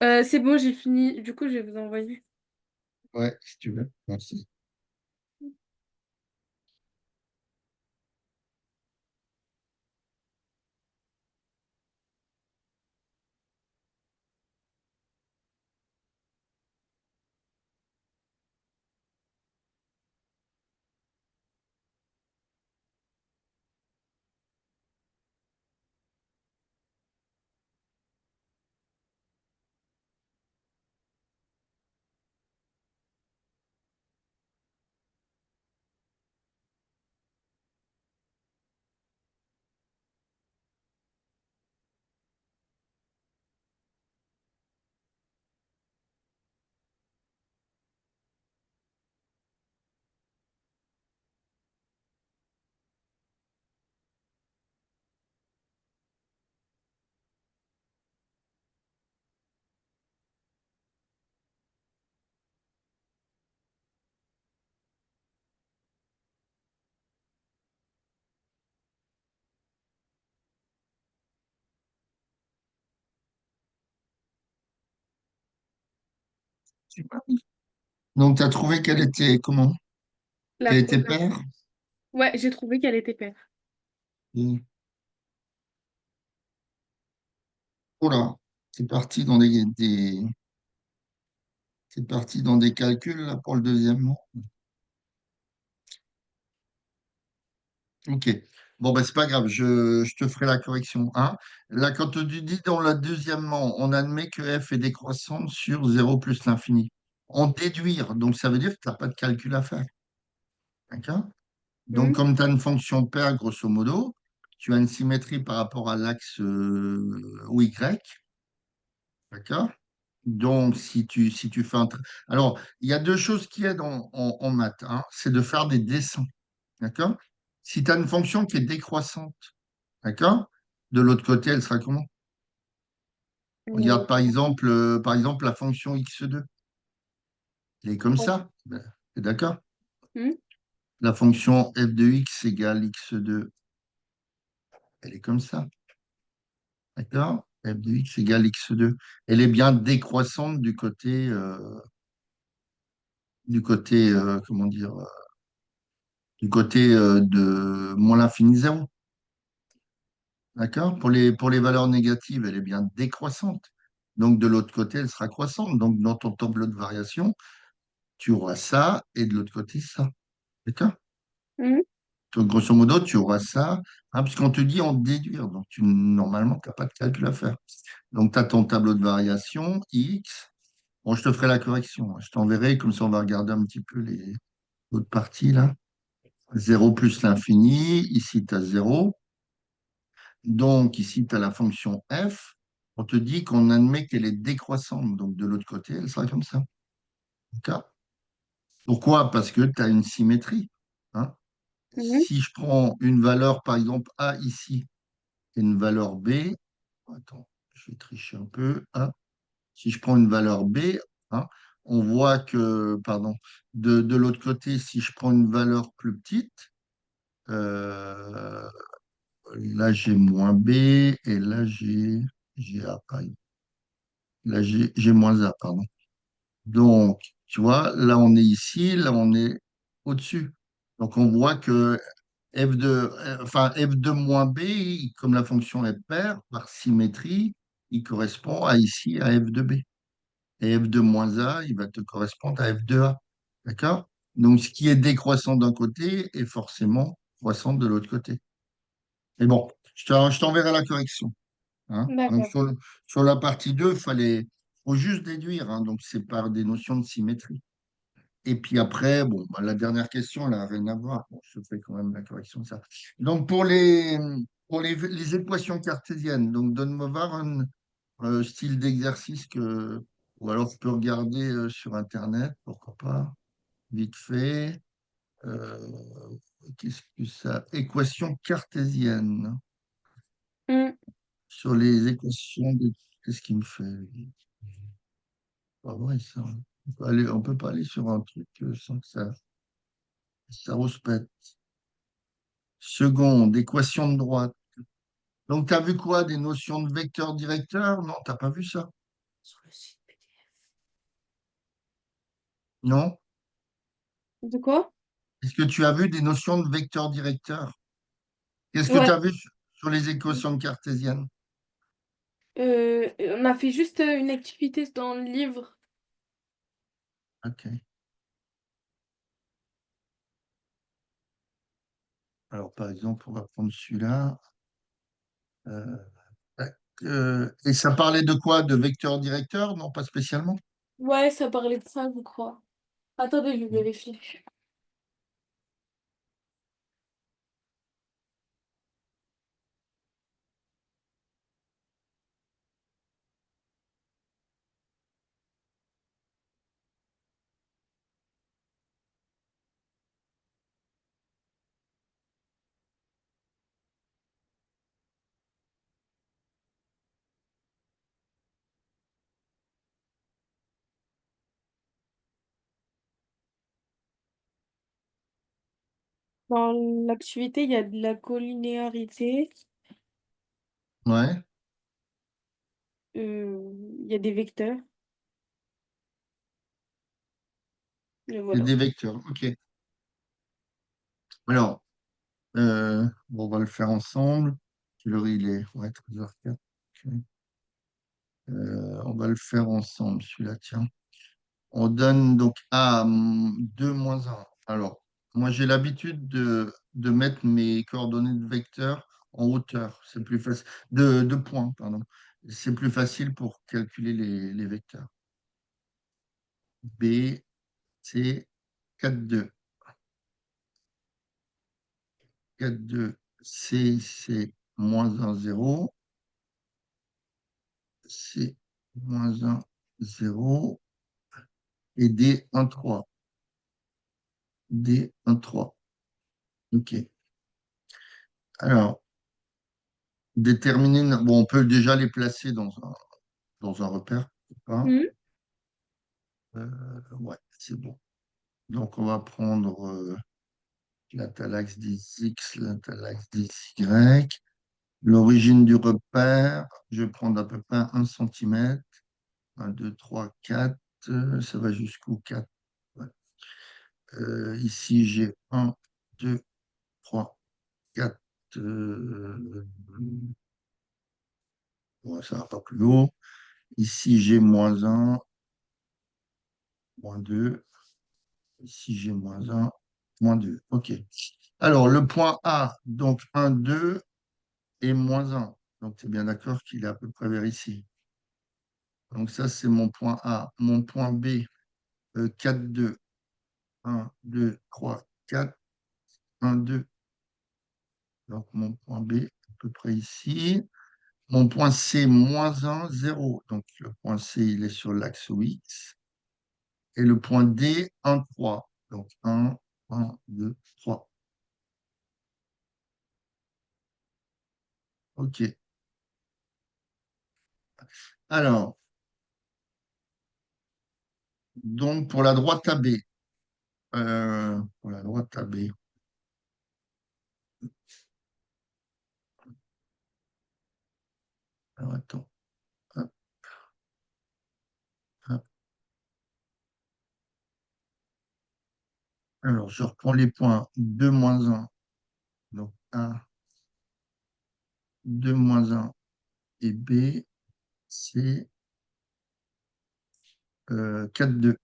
[SPEAKER 3] C'est bon, j'ai fini. Du coup, je vais vous envoyer.
[SPEAKER 2] Ouais, si tu veux. Merci. Super. Donc, tu as trouvé qu'elle était comment?
[SPEAKER 3] La
[SPEAKER 2] Qu'elle était
[SPEAKER 3] première.
[SPEAKER 2] paire?
[SPEAKER 3] Ouais, j'ai trouvé qu'elle était paire.
[SPEAKER 2] Et- Oh là, c'est parti dans c'est parti dans des calculs là, pour le deuxième mot. Ok. Bon, ben, c'est pas grave, je te ferai la correction. Hein. Là, quand tu dis dans le deuxièmement, on admet que f est décroissante sur 0 plus l'infini. En déduire, donc ça veut dire que tu n'as pas de calcul à faire. D'accord? Donc,
[SPEAKER 3] Hmm.
[SPEAKER 2] comme tu as une fonction paire, grosso modo, tu as une symétrie par rapport à l'axe OY. D'accord? Donc, si tu fais un. Alors, il y a deux choses qui aident en maths. Hein, c'est de faire des dessins. D'accord? Si tu as une fonction qui est décroissante, d'accord? De l'autre côté, elle sera comment?
[SPEAKER 3] Euh,
[SPEAKER 2] Regarde par exemple la fonction x2. Elle est comme ça. Ben, t'es d'accord?
[SPEAKER 3] hmm.
[SPEAKER 2] La fonction f de x égale x2, elle est comme ça. D'accord? F de x égale x2. Elle est bien décroissante comment dire, du côté de moins l'infini zéro. D'accord? Pour les valeurs négatives, elle est bien décroissante. Donc, de l'autre côté, elle sera croissante. Donc, dans ton tableau de variation, tu auras ça et de l'autre côté, ça. D'accord?
[SPEAKER 3] Hmm.
[SPEAKER 2] Donc, grosso modo, tu auras ça, hein, puisqu'on te dit en déduire. Donc, normalement, tu n'as pas de calcul à faire. Donc, tu as ton tableau de variation, X. Bon, je te ferai la correction. Hein. Je t'enverrai, comme ça, on va regarder un petit peu les autres parties, là. 0 plus l'infini. Ici, tu as 0. Donc, ici, tu as la fonction f. On te dit qu'on admet qu'elle est décroissante. Donc, de l'autre côté, elle sera comme ça. D'accord? Pourquoi? Parce que tu as une symétrie. Hein.
[SPEAKER 3] Hmm.
[SPEAKER 2] Si je prends une valeur, par exemple, A ici, et une valeur B, attends, je vais tricher un peu. Hein. Si je prends une valeur B, hein, on voit que, pardon, de l'autre côté, si je prends une valeur plus petite, euh, là j'ai moins B et là j'ai A, par exemple. Là j'ai moins A, pardon. Donc, tu vois, là on est ici, là on est au-dessus. Donc on voit que f de moins b, comme la fonction est paire, par symétrie, il correspond à ici à f de b. Et f de moins a, il va te correspondre à f de a. D'accord? Donc ce qui est décroissant d'un côté est forcément croissant de l'autre côté. Mais bon, je t'enverrai la correction. Hein. Donc
[SPEAKER 3] D'accord.
[SPEAKER 2] sur la partie 2, faut juste déduire. Hein. Donc c'est par des notions de symétrie. Et puis après, bon, bah, la dernière question, elle n'a rien à voir. Bon, je fais quand même la correction de ça. Donc, pour les équations cartésiennes, donc donne-moi voir un style d'exercice ou alors tu peux regarder sur Internet, pourquoi pas, vite fait. Euh, qu'est-ce que ça? Équations cartésiennes.
[SPEAKER 3] Hmm.
[SPEAKER 2] Sur les équations de. Qu'est-ce qui me fait? Pas vrai, ça. On peut pas aller sur un truc sans que ça rouspète. Seconde, équation de droite. Donc, tu as vu quoi? Des notions de vecteur directeur? Non, tu n'as pas vu ça.
[SPEAKER 1] sur le site PDF.
[SPEAKER 2] Non?
[SPEAKER 3] De quoi?
[SPEAKER 2] Est-ce que tu as vu des notions de vecteur directeur? Qu'est-ce que tu
[SPEAKER 3] Ouais.
[SPEAKER 2] as vu sur les équations cartésiennes?
[SPEAKER 3] On a fait juste une activité dans le livre.
[SPEAKER 2] Ok. Alors, par exemple, on va prendre celui-là. Euh, tac, et ça parlait de quoi? De vecteur directeur? Non, pas spécialement.
[SPEAKER 3] Ouais, ça parlait de ça, je crois. Attendez, je vais vérifier. Dans l'activité, il y a de la collinéarité,
[SPEAKER 2] Ouais,
[SPEAKER 3] il y a des vecteurs, et
[SPEAKER 2] c'est
[SPEAKER 3] voilà.
[SPEAKER 2] des vecteurs. Ok. Alors, bon, on va le faire ensemble. Quelle heure il est? Ouais, 13h04. Ok. On va le faire ensemble, celui-là, tiens. On donne donc à 2 moins un. Alors, moi, j'ai l'habitude de mettre mes coordonnées de vecteurs en hauteur. C'est plus facile. De points, pardon. C'est plus facile pour calculer les vecteurs. B, C, 4, 2. 4, 2. C, c'est moins un 0. C, moins un 0. Et D, 1, 3. D, 1, 3. OK. Alors, déterminer. Bon, on peut déjà les placer dans un repère. Hein.
[SPEAKER 3] Mhm.
[SPEAKER 2] Ouais, c'est bon. Donc, on va prendre l'interaxe des X, l'interaxe des Y. L'origine du repère, je vais prendre à peu près 1 cm. 1, 2, 3, 4. Ça va jusqu'au 4. Ouais. Ici, j'ai 1, 2, 3, 4. Ouais, ça va pas plus haut. Ici, j'ai moins 1, moins 2. Ici, j'ai moins un, moins 2. OK. Alors, le point A, donc 1, 2 et moins un. Donc, tu es bien d'accord qu'il est à peu près vers ici. Donc, ça, c'est mon point A. Mon point B, 4, 2. 1, 2, 3, 4. 1, 2. Donc, mon point B, à peu près ici. Mon point C, moins un, 0. Donc, le point C, il est sur l'axe X. Et le point D, 1, 3. Donc, 1, 2, 3. OK. Alors, donc, pour la droite AB, pour la droite AB, alors attends, hop, hop. Alors, je reprends les points 2 moins un, donc 1, 2 moins un et B, C, 4, 2.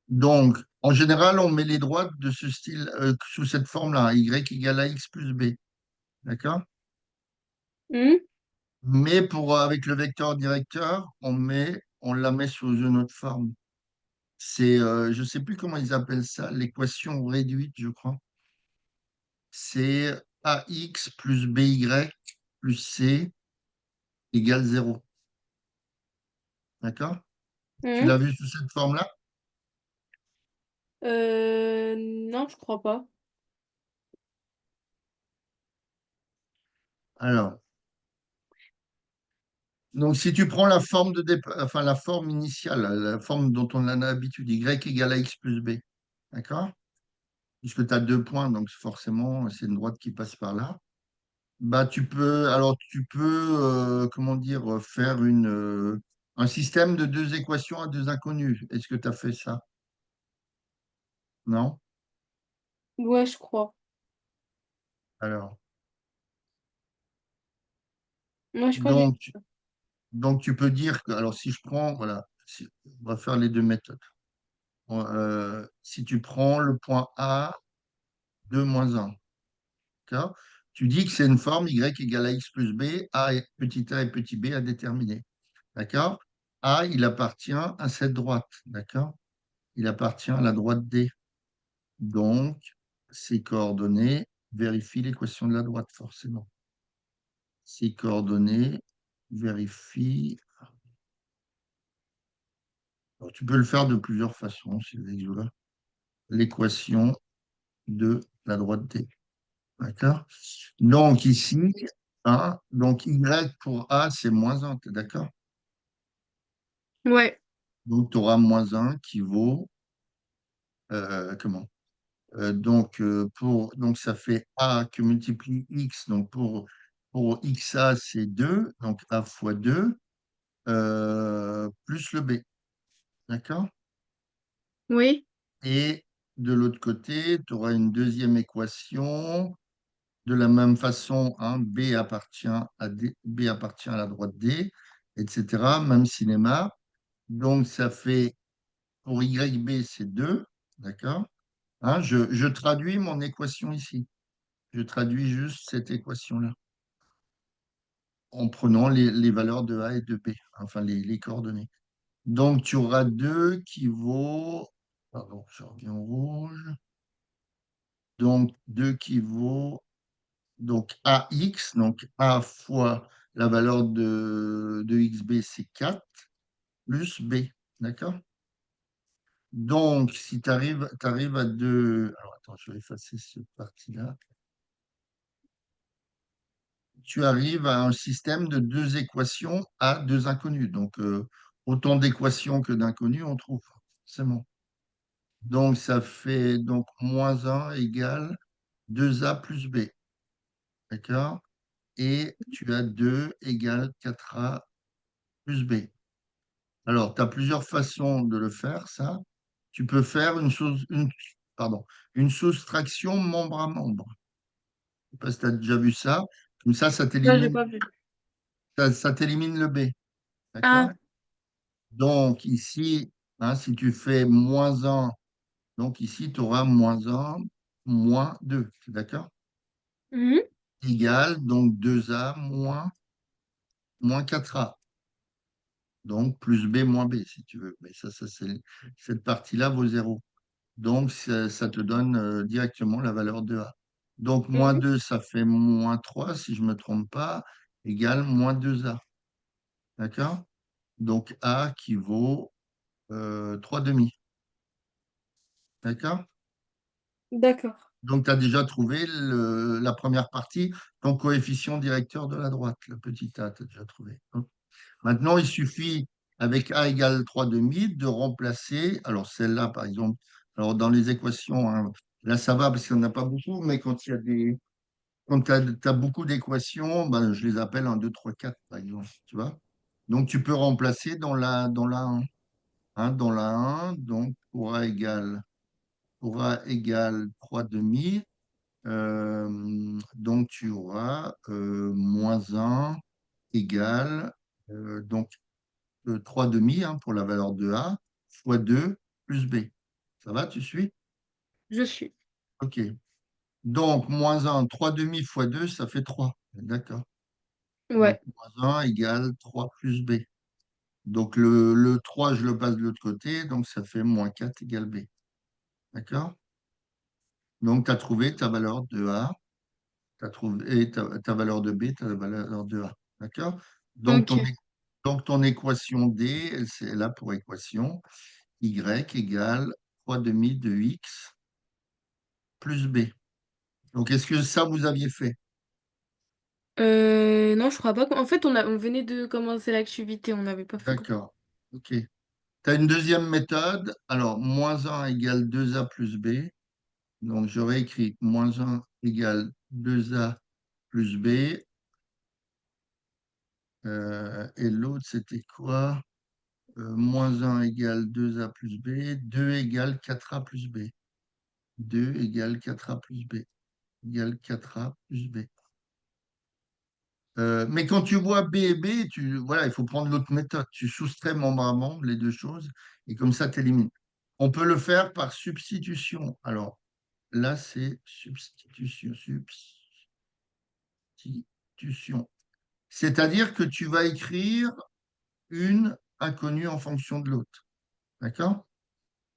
[SPEAKER 2] Donc, en général, on met les droites de ce style, sous cette forme-là, y égale à x plus b. D'accord?
[SPEAKER 3] Mhm.
[SPEAKER 2] Mais avec le vecteur directeur, on la met sous une autre forme. C'est, je ne sais plus comment ils appellent ça, l'équation réduite, je crois. C'est ax plus by plus c égale 0. D'accord? Tu
[SPEAKER 3] Mhm.
[SPEAKER 2] l'as vu sous cette forme-là?
[SPEAKER 3] Non, je crois pas.
[SPEAKER 2] Alors, donc si tu prends la forme de enfin la forme initiale, la forme dont on a l'habitude, y égale à x plus b, d'accord? Puisque tu as 2 points, donc forcément, c'est une droite qui passe par là. Bah, tu peux, comment dire, faire un système de deux équations à deux inconnus. Est-ce que tu as fait ça? Non?
[SPEAKER 3] Ouais, je crois.
[SPEAKER 2] Alors,
[SPEAKER 3] Moi, je crois que j'ai
[SPEAKER 2] donc, donc tu peux dire que, alors si je prends, voilà, on va faire les deux méthodes. Si tu prends le point A, 2 moins 1, d'accord? Tu dis que c'est une forme y égale à x plus b, petit a et petit b à déterminer, d'accord? A, il appartient à cette droite, d'accord? Il appartient à la droite D. Donc, ces coordonnées vérifient l'équation de la droite, forcément. Ces coordonnées vérifient. Alors, tu peux le faire de plusieurs façons, si vous voulez. L'équation de la droite D. D'accord? Donc, ici, donc Y pour A, c'est moins 1, tu es d'accord?
[SPEAKER 3] Ouais,
[SPEAKER 2] Donc, tu auras moins 1 qui vaut, comment? Donc, ça fait A que multiplie X. Donc, pour XA, c'est 2. Donc, A fois 2 plus le B. D'accord?
[SPEAKER 3] oui,
[SPEAKER 2] Et de l'autre côté, tu auras une deuxième équation. De la même façon, B appartient à la droite D, etc. Même cinéma. Donc, ça fait, pour YB, c'est 2. D'accord? Je traduis mon équation ici. Je traduis juste cette équation-là en prenant les valeurs de A et de B, enfin les coordonnées. Donc, tu auras 2 qui vaut, pardon, je reviens au rouge. Donc, 2 qui vaut, donc AX, donc A fois la valeur de XB, c'est 4, plus B. D'accord? Donc, si tu arrives à 2, alors attends, je vais effacer cette partie-là. Tu arrives à un système de deux équations à deux inconnus. Donc, autant d'équations que d'inconnus, on trouve forcément. Donc, ça fait donc moins un égale 2A plus B. D'accord? Et tu as 2 égale 4A plus B. Alors, tu as plusieurs façons de le faire, ça. Tu peux faire pardon, une soustraction membre à membre. Je sais pas si tu as déjà vu ça. Comme ça
[SPEAKER 3] là, j'ai
[SPEAKER 2] t'élimine,
[SPEAKER 3] pas vu.
[SPEAKER 2] ça t'élimine le B. D'accord?
[SPEAKER 3] Ah,
[SPEAKER 2] Donc ici, si tu fais moins un, donc ici, tu auras moins un, moins 2. D'accord?
[SPEAKER 3] mhm,
[SPEAKER 2] Égal, donc 2A moins 4A. Donc plus B moins B, si tu veux. Mais cette partie-là vaut zéro. Donc ça te donne directement la valeur de A. Donc moins
[SPEAKER 3] mhm.
[SPEAKER 2] 2, ça fait moins 3, si je ne me trompe pas, égale moins 2A. D'accord? Donc A qui vaut 3 demi. D'accord?
[SPEAKER 3] D'accord.
[SPEAKER 2] Donc, tu as déjà trouvé la première partie, ton coefficient directeur de la droite, le petit a, tu as déjà trouvé. Maintenant, il suffit, avec a égale 3 demi, de remplacer, alors celle-là, par exemple, alors dans les équations, là ça va parce qu'il n'y en a pas beaucoup, mais quand il y a quand tu as, beaucoup d'équations, ben, je les appelle 1, 2, 3, 4, par exemple, tu vois. Donc, tu peux remplacer dans la 1. Dans la 1, donc pour a égale 3 demi, donc, tu auras moins un égale donc 3 demi pour la valeur de A fois 2 plus B. Ça va, tu suis?
[SPEAKER 3] Je suis.
[SPEAKER 2] OK. Donc, moins un 3 demi fois 2 ça fait 3. D'accord. Donc,
[SPEAKER 3] Ouais.
[SPEAKER 2] moins un égale 3 plus B. Donc, le 3 je le passe de l'autre côté, donc ça fait moins 4 égale B. D'accord? Donc, tu as trouvé ta valeur de A. Tu as trouvé ta valeur de B, ta valeur de A. D'accord? Donc,
[SPEAKER 3] Ok.
[SPEAKER 2] ton équation D, elle a pour équation Y égale 3 demi de X plus B. Donc, est-ce que ça, vous aviez fait?
[SPEAKER 3] Non, je crois pas. En fait, on venait de commencer l'activité, on n'avait pas fait.
[SPEAKER 2] D'accord. OK. Tu as une deuxième méthode. Alors, moins un égale 2A plus B. Donc, j'aurais écrit moins un égale 2A plus B. Et l'autre, c'était quoi? Moins 1 égale 2A plus B. 2 égale 4A plus B. 2 égale 4A plus B. Égale 4A plus B. Mais quand tu vois B et B, voilà, il faut prendre l'autre méthode. Tu soustrais membre à membre, les deux choses, et comme ça, tu élimines. On peut le faire par substitution. Alors, là, c'est substitution. Substitution. C'est-à-dire que tu vas écrire une inconnue en fonction de l'autre. D'accord?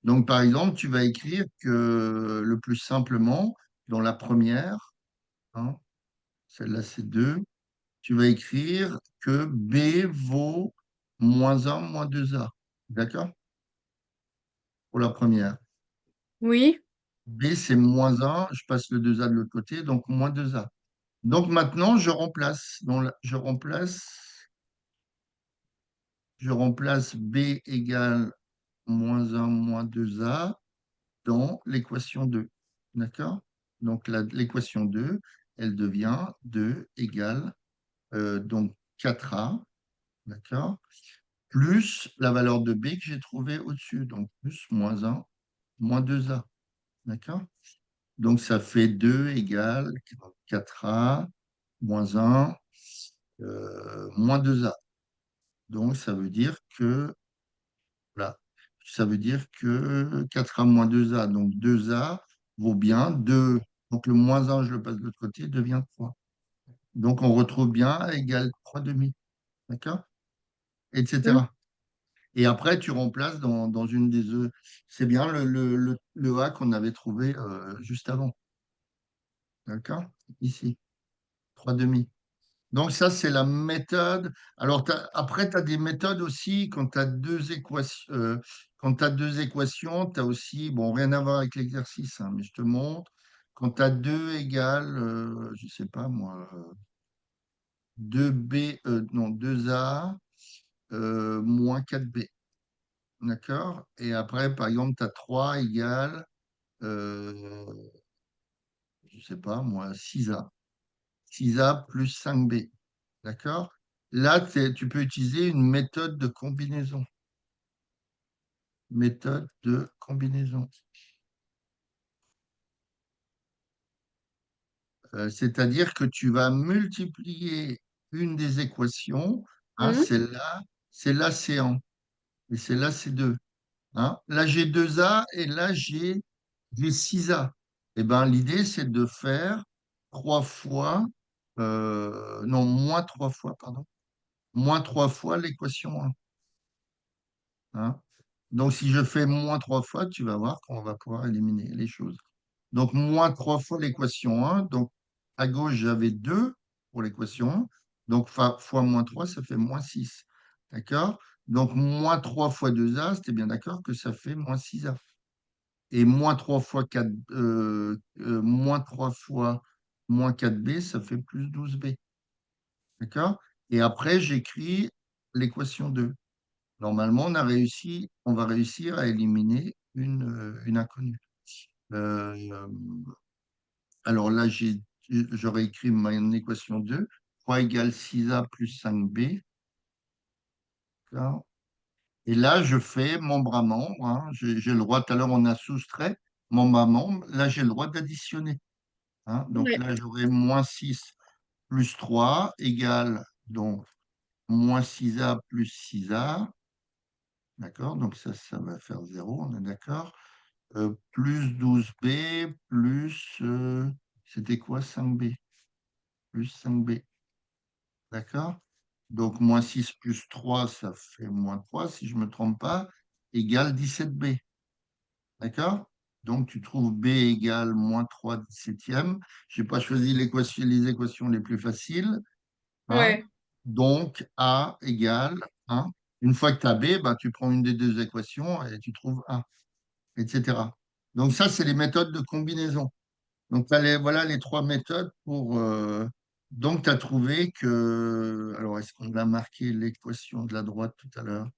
[SPEAKER 2] Donc, par exemple, tu vas écrire que le plus simplement, dans la première, hein, celle-là, c'est 2. Tu vas écrire que B vaut moins 1 moins 2A. D'accord? Pour la première.
[SPEAKER 3] Oui.
[SPEAKER 2] B, c'est moins 1, je passe le 2A de l'autre côté, donc moins 2A. Donc maintenant, je remplace. Je remplace B égale moins 1 moins 2A dans l'équation 2. D'accord? Donc l'équation 2, elle devient 2 égale donc 4A. D'accord? Plus la valeur de B que j'ai trouvée au-dessus, donc plus moins 1, moins 2A. D'accord? Donc ça fait 2 égale 4A, moins 1, moins 2A. Donc ça veut dire que, voilà, ça veut dire que 4A moins 2A, donc 2A vaut bien 2. Donc le moins 1, je le passe de l'autre côté, devient 3. Donc on retrouve bien A égale 3 demi. D'accord?
[SPEAKER 3] Mm.
[SPEAKER 2] Etc. Et après, tu remplaces dans une des E. C'est bien le A qu'on avait trouvé juste avant. D'accord? Ici, 3 demi. Donc ça, c'est la méthode. Alors après, tu as des méthodes aussi quand tu as deux équations. Quand tu as deux équations, tu as aussi, bon, rien à voir avec l'exercice, hein, mais je te montre. Quand tu as 2 égales, je ne sais pas moi, 2B, non, 2A moins 4B. D'accord? Et après, par exemple, tu as 3 égale, euh, je ne sais pas, moi, 6A. 6A plus 5B. D'accord? Là, tu peux utiliser une méthode de combinaison. Méthode de combinaison. C'est-à-dire que tu vas multiplier une des équations, hein,
[SPEAKER 3] Mm.
[SPEAKER 2] celle-là c'est 1 et celle-là c'est 2. Hein. Là, j'ai 2A et là, j'ai 6A. Eh ben, l'idée, c'est de faire 3 fois, non, moins 3 fois, pardon, moins 3 fois l'équation 1. Hein. Donc, si je fais moins 3 fois, tu vas voir qu'on va pouvoir éliminer les choses. Donc, moins 3 fois l'équation 1. Donc, à gauche, j'avais 2 pour l'équation 1. Donc, fois moins 3, ça fait moins 6. D'accord? Donc, moins 3 fois 2A, c'était bien d'accord que ça fait moins 6A. Et moins 3 fois 4, moins 3 fois moins 4B, ça fait plus 12B. D'accord? Et après, j'écris l'équation 2. Normalement, on va réussir à éliminer une inconnue. Euh, alors là, j'aurais écrit mon équation 2. 3 égale 6A plus 5B. D'accord. Et là, je fais membre à membre. Hein. J'ai le droit, tout à l'heure, on a soustrait membre à membre. Là, j'ai le droit d'additionner. Hein. Donc
[SPEAKER 3] Ouais.
[SPEAKER 2] là, j'aurai moins 6 plus 3 égale donc moins 6A plus 6A. D'accord? Donc ça va faire 0, on est d'accord? Plus 12B plus, c'était quoi 5B? Plus 5B. D'accord? Donc moins 6 plus 3, ça fait moins 3, si je ne me trompe pas, égale 17B. D'accord? Donc tu trouves B égale moins 3 17e. Je n'ai pas choisi les équations les plus faciles. Hein.
[SPEAKER 3] Ouais.
[SPEAKER 2] Donc, A égale 1. Une fois que tu as B, bah, tu prends une des deux équations et tu trouves A, etc. Donc, ça, c'est les méthodes de combinaison. Donc, voilà les trois méthodes pour. Donc, tu as trouvé que. Alors, est-ce qu'on a marqué l'équation de la droite tout à l'heure?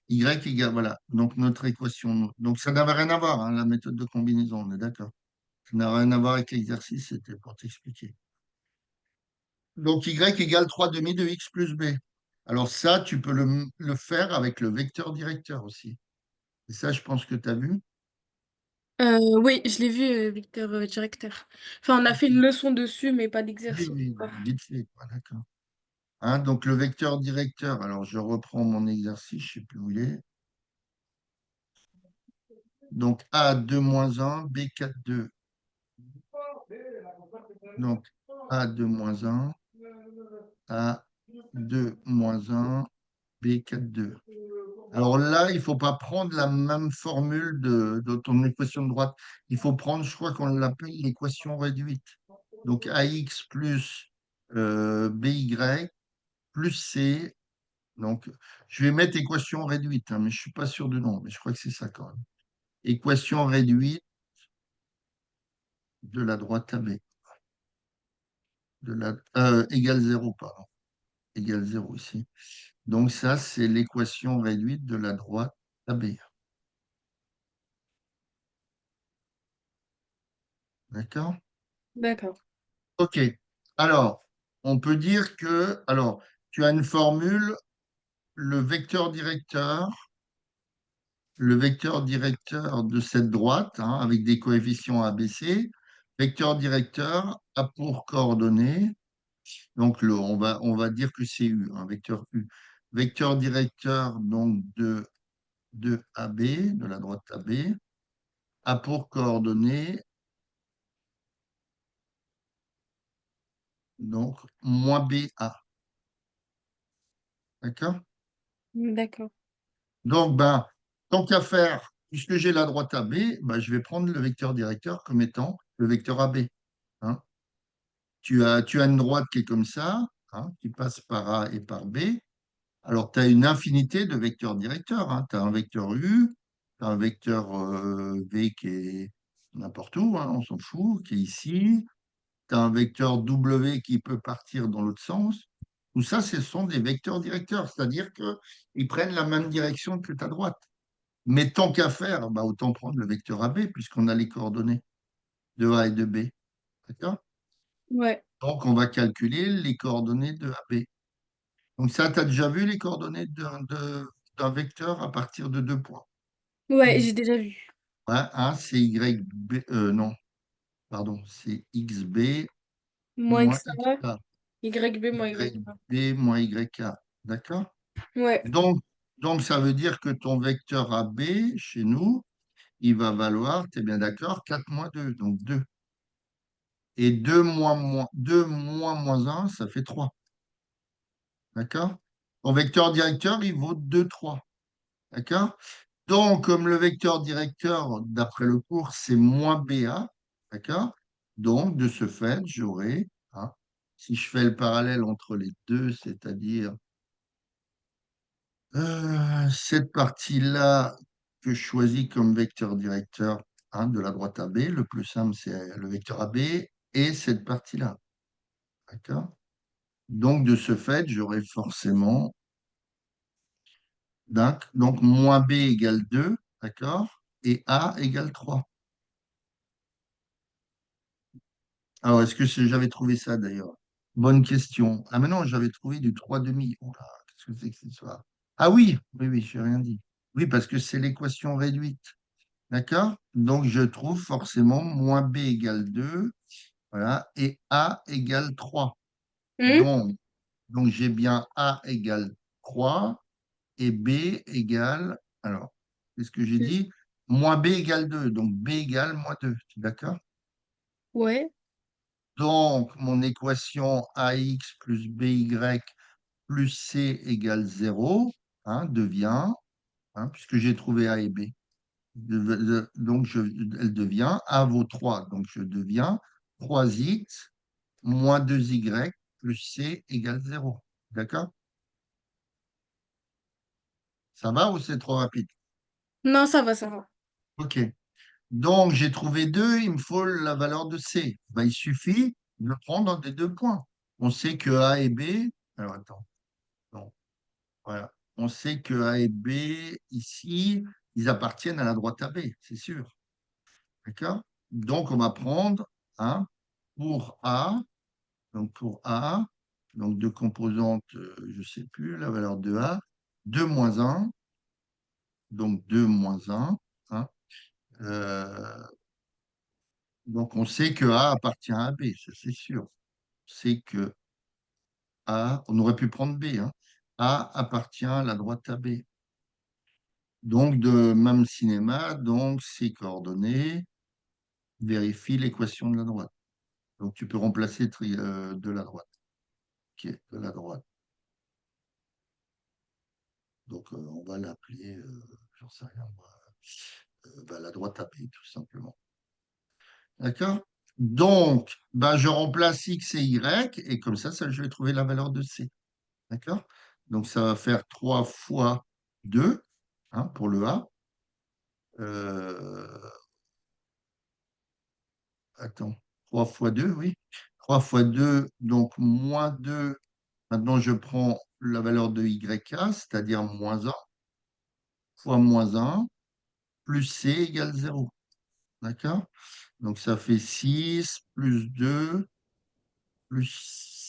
[SPEAKER 2] Y égale. Voilà. Donc, notre équation. Donc, ça n'avait rien à voir, hein, la méthode de combinaison, on est d'accord. Ça n'a rien à voir avec l'exercice, c'était pour t'expliquer. Donc, y égale 3 demi de x plus b. Alors ça, tu peux le faire avec le vecteur directeur aussi. Et ça, je pense que tu as vu.
[SPEAKER 3] Oui, je l'ai vu, Victor directeur. Enfin, on a fait une leçon dessus, mais pas
[SPEAKER 2] Oui,
[SPEAKER 3] d'exercice
[SPEAKER 2] oui,
[SPEAKER 3] encore.
[SPEAKER 2] vite fait, quoi, d'accord. Hein, donc le vecteur directeur, alors je reprends mon exercice, je ne sais plus où il est. Donc A2 moins 1, B4 2. Donc A2 moins 1, A2 moins 1, B4 2. Alors là, il ne faut pas prendre la même formule de ton équation de droite. Il faut prendre, je crois qu'on l'appelle l'équation réduite. Donc AX plus BY plus C. Donc, je vais mettre équation réduite, hein, mais je ne suis pas sûr du nom, mais je crois que c'est ça quand même. Équation réduite de la droite AB. Égale 0, pardon. Égale 0 ici. Donc ça, c'est l'équation réduite de la droite AB. D'accord?
[SPEAKER 3] D'accord.
[SPEAKER 2] OK. Alors, on peut dire que, alors, tu as une formule, le vecteur directeur, de cette droite, hein, avec des coefficients ABC, vecteur directeur a pour coordonnées, donc on va dire que c'est U, un vecteur U. Vecteur directeur donc de AB, de la droite AB, a pour coordonnées donc moins BA. D'accord?
[SPEAKER 3] D'accord.
[SPEAKER 2] Donc, ben, tant qu'à faire, puisque j'ai la droite AB, ben, je vais prendre le vecteur directeur comme étant le vecteur AB. Hein. Tu as une droite qui est comme ça, hein, qui passe par A et par B. Alors, tu as une infinité de vecteurs directeurs. Hein. Tu as un vecteur U, tu as un vecteur V qui est n'importe où, hein, on s'en fout, qui est ici. Tu as un vecteur W qui peut partir dans l'autre sens. Tout ça, ce sont des vecteurs directeurs, c'est-à-dire qu'ils prennent la même direction que ta droite. Mais tant qu'à faire, bah, autant prendre le vecteur AB puisqu'on a les coordonnées de A et de B. D'accord?
[SPEAKER 3] Ouais.
[SPEAKER 2] Donc, on va calculer les coordonnées de AB. Donc, ça, tu as déjà vu les coordonnées d'un vecteur à partir de 2 points.
[SPEAKER 3] Ouais, j'ai déjà vu.
[SPEAKER 2] Ouais, un, c'est YB, non, pardon, c'est XB
[SPEAKER 3] Moins
[SPEAKER 2] moins
[SPEAKER 3] XA,
[SPEAKER 2] XA,
[SPEAKER 3] YB moins YA.
[SPEAKER 2] YB moins YK. D'accord?
[SPEAKER 3] Ouais.
[SPEAKER 2] Donc, ça veut dire que ton vecteur AB, chez nous, il va valoir, tu es bien d'accord, 4 moins 2, donc 2. Et 2 moins 1, ça fait 3. D'accord? Ton vecteur directeur, il vaut 2, 3. D'accord? Donc, comme le vecteur directeur, d'après le cours, c'est moins BA. D'accord? Donc, de ce fait, j'aurai, hein, si je fais le parallèle entre les deux, c'est-à-dire cette partie-là que je choisis comme vecteur directeur, hein, de la droite AB, le plus simple, c'est le vecteur AB, et cette partie-là. D'accord? Donc, de ce fait, j'aurai forcément, donc moins B égale 2, d'accord? Et A égale 3. Alors, est-ce que j'avais trouvé ça d'ailleurs? Bonne question. Ah, mais non, j'avais trouvé du 3 demi. Oh là, qu'est-ce que c'est que cette histoire? Ah oui, oui, oui, je n'ai rien dit. Oui, parce que c'est l'équation réduite. D'accord? Donc, je trouve forcément moins B égale 2, voilà, et A égale 3.
[SPEAKER 3] Hmm.
[SPEAKER 2] Donc, j'ai bien A égale 3 et B égale, alors, qu'est-ce que j'ai dit? Moins B égale 2, donc B égale moins 2. D'accord?
[SPEAKER 3] Ouais.
[SPEAKER 2] Donc, mon équation AX plus BY plus C égale 0, hein, devient, hein, puisque j'ai trouvé A et B, donc elle devient, A vaut 3, donc je deviens 3x moins 2y plus C égale 0. D'accord? Ça va ou c'est trop rapide?
[SPEAKER 3] Non, ça va, ça va.
[SPEAKER 2] OK. Donc, j'ai trouvé 2, il me faut la valeur de C. Ben, il suffit de le prendre dans des 2 points. On sait que A et B, alors attends, non, voilà. On sait que A et B, ici, ils appartiennent à la droite AB, c'est sûr. D'accord? Donc, on va prendre, hein, pour A, donc pour A, Donc, deux composantes, je ne sais plus, la valeur de A. 2 moins 1, donc 2 moins 1. Hein. Euh, donc, on sait que A appartient à B, ça c'est sûr. On sait que A, on aurait pu prendre B. Hein. A appartient à la droite AB. Donc, de même cinéma, donc ces coordonnées vérifient l'équation de la droite. Donc, tu peux remplacer de la droite, qui est de la droite. Donc, on va l'appeler, j'en sais rien, moi, la droite AB, tout simplement. D'accord? Donc, je remplace X et Y, et comme ça, je vais trouver la valeur de C. D'accord? Donc, ça va faire 3 fois 2, hein, pour le A. Euh, attends, 3 fois 2, oui. 3 fois 2, donc moins 2. Maintenant, je prends la valeur de YK, c'est-à-dire moins 1, fois moins 1, plus C égale 0. D'accord? Donc, ça fait 6 plus 2 plus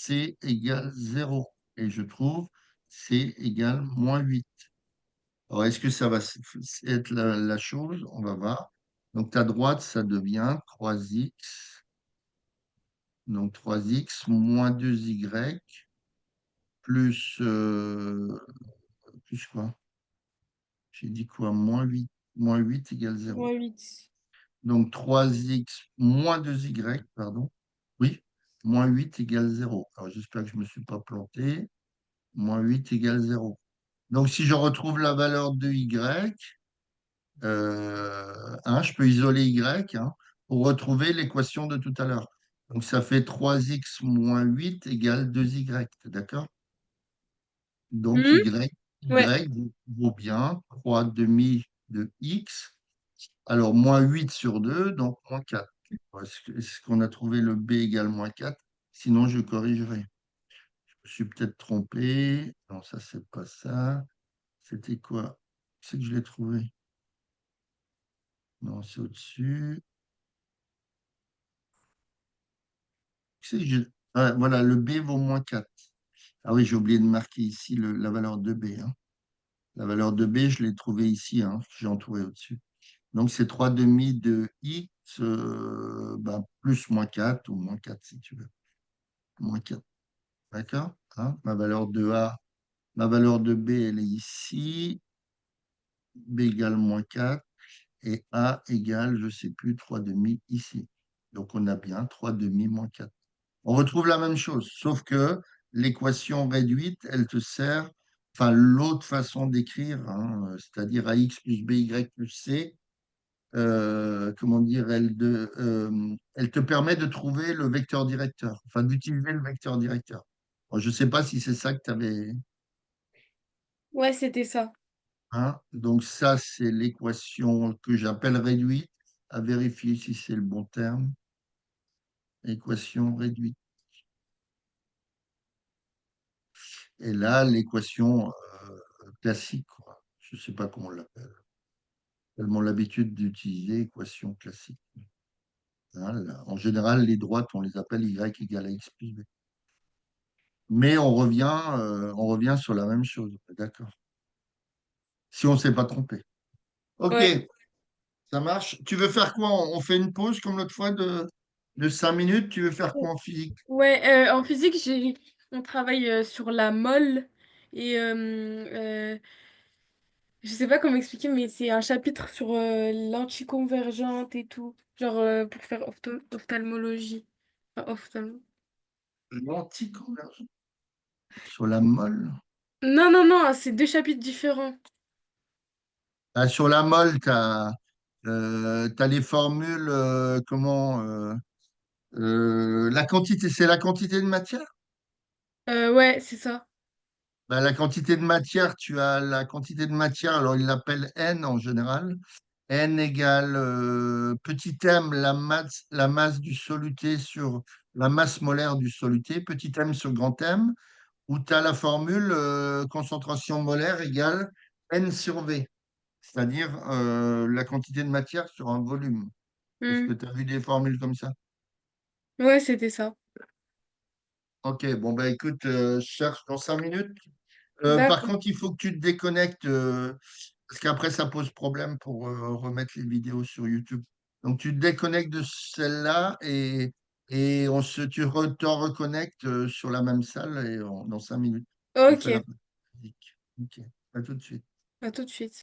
[SPEAKER 2] C égale 0. Et je trouve C égale moins 8. Alors, est-ce que ça va être la chose? On va voir. Donc, à droite, ça devient 3x. Donc, 3x moins 2y plus, plus quoi? J'ai dit quoi? Moins 8. Moins 8 égale 0.
[SPEAKER 3] Moins 8.
[SPEAKER 2] Donc 3x moins 2y, pardon. Oui, moins 8 égale 0. Alors j'espère que je ne me suis pas planté. Moins 8 égale 0. Donc si je retrouve la valeur de y, je peux isoler y, hein, pour retrouver l'équation de tout à l'heure. Donc ça fait 3x moins 8 égale 2y, d'accord? Donc
[SPEAKER 3] Hmm. Ouais.
[SPEAKER 2] y vaut bien 3 demi de x. Alors, moins 8 sur 2, donc moins 4. Est-ce qu'on a trouvé le B égale moins 4? Sinon, je corrigerai. Je me suis peut-être trompé. Non, ça, c'est pas ça. C'était quoi? C'est que je l'ai trouvé. Non, c'est au-dessus. C'est que ah, voilà, le B vaut moins 4. Ah oui, j'ai oublié de marquer ici la valeur de B. Hein. La valeur de B, je l'ai trouvée ici. Hein. J'ai entouré au-dessus. Donc, c'est 3 demi de X plus moins 4 ou moins 4 si tu veux. Moins 4. D'accord? Hein, ma valeur de A, ma valeur de B, elle est ici. B égale moins 4 et A égale, je ne sais plus, 3 demi ici. Donc, on a bien 3 demi moins 4. On retrouve la même chose, sauf que l'équation réduite, elle te sert, enfin, l'autre façon d'écrire, hein, c'est-à-dire AX plus BY plus C, comment dire, elle te permet de trouver le vecteur directeur, enfin, d'utiliser le vecteur directeur. Bon, je ne sais pas si c'est ça que tu avais.
[SPEAKER 3] Ouais, c'était ça.
[SPEAKER 2] Hein. Donc ça, c'est l'équation que j'appelle réduite, à vérifier si c'est le bon terme. Équation réduite. Et là, l'équation classique, quoi. Je ne sais pas comment on l'appelle. Tellement l'habitude d'utiliser équation classique. Hein, là, en général, les droites, on les appelle y égale à x plus b. Mais on revient sur la même chose. D'accord. Si on ne s'est pas trompé. OK,
[SPEAKER 3] Ouais.
[SPEAKER 2] ça marche. Tu veux faire quoi? On fait une pause comme l'autre fois de 5 minutes. Tu veux faire quoi en physique?
[SPEAKER 3] Ouais, en physique, on travaille sur la mole et je sais pas comment expliquer, mais c'est un chapitre sur l'anticonvergente et tout, genre pour faire ophtalmologie. Enfin,
[SPEAKER 2] L'anticonvergence. Sur la molle.
[SPEAKER 3] Non, non, non, c'est deux chapitres différents.
[SPEAKER 2] Ah, sur la molle, tu as, les formules, la quantité, c'est la quantité de matière?
[SPEAKER 3] Ouais, c'est ça.
[SPEAKER 2] La quantité de matière, tu as la quantité de matière, alors il l'appelle N en général. N égale petit m, la masse du soluté sur la masse molaire du soluté, petit m sur grand M, où tu as la formule concentration molaire égale N sur V, c'est-à-dire la quantité de matière sur un volume. Est-ce que
[SPEAKER 3] Hmm.
[SPEAKER 2] tu as vu des formules comme ça?
[SPEAKER 3] Ouais, c'était ça.
[SPEAKER 2] Ok, bon, bah écoute, je cherche dans 5 minutes. Par
[SPEAKER 3] D'accord.
[SPEAKER 2] contre, il faut que tu te déconnectes parce qu'après, ça pose problème pour remettre les vidéos sur YouTube. Donc, tu te déconnectes de celle-là et t'en reconnectes sur la même salle et dans 5 minutes, on fait la
[SPEAKER 3] Ok,
[SPEAKER 2] musique. Ok, à tout de suite.
[SPEAKER 3] à tout de suite.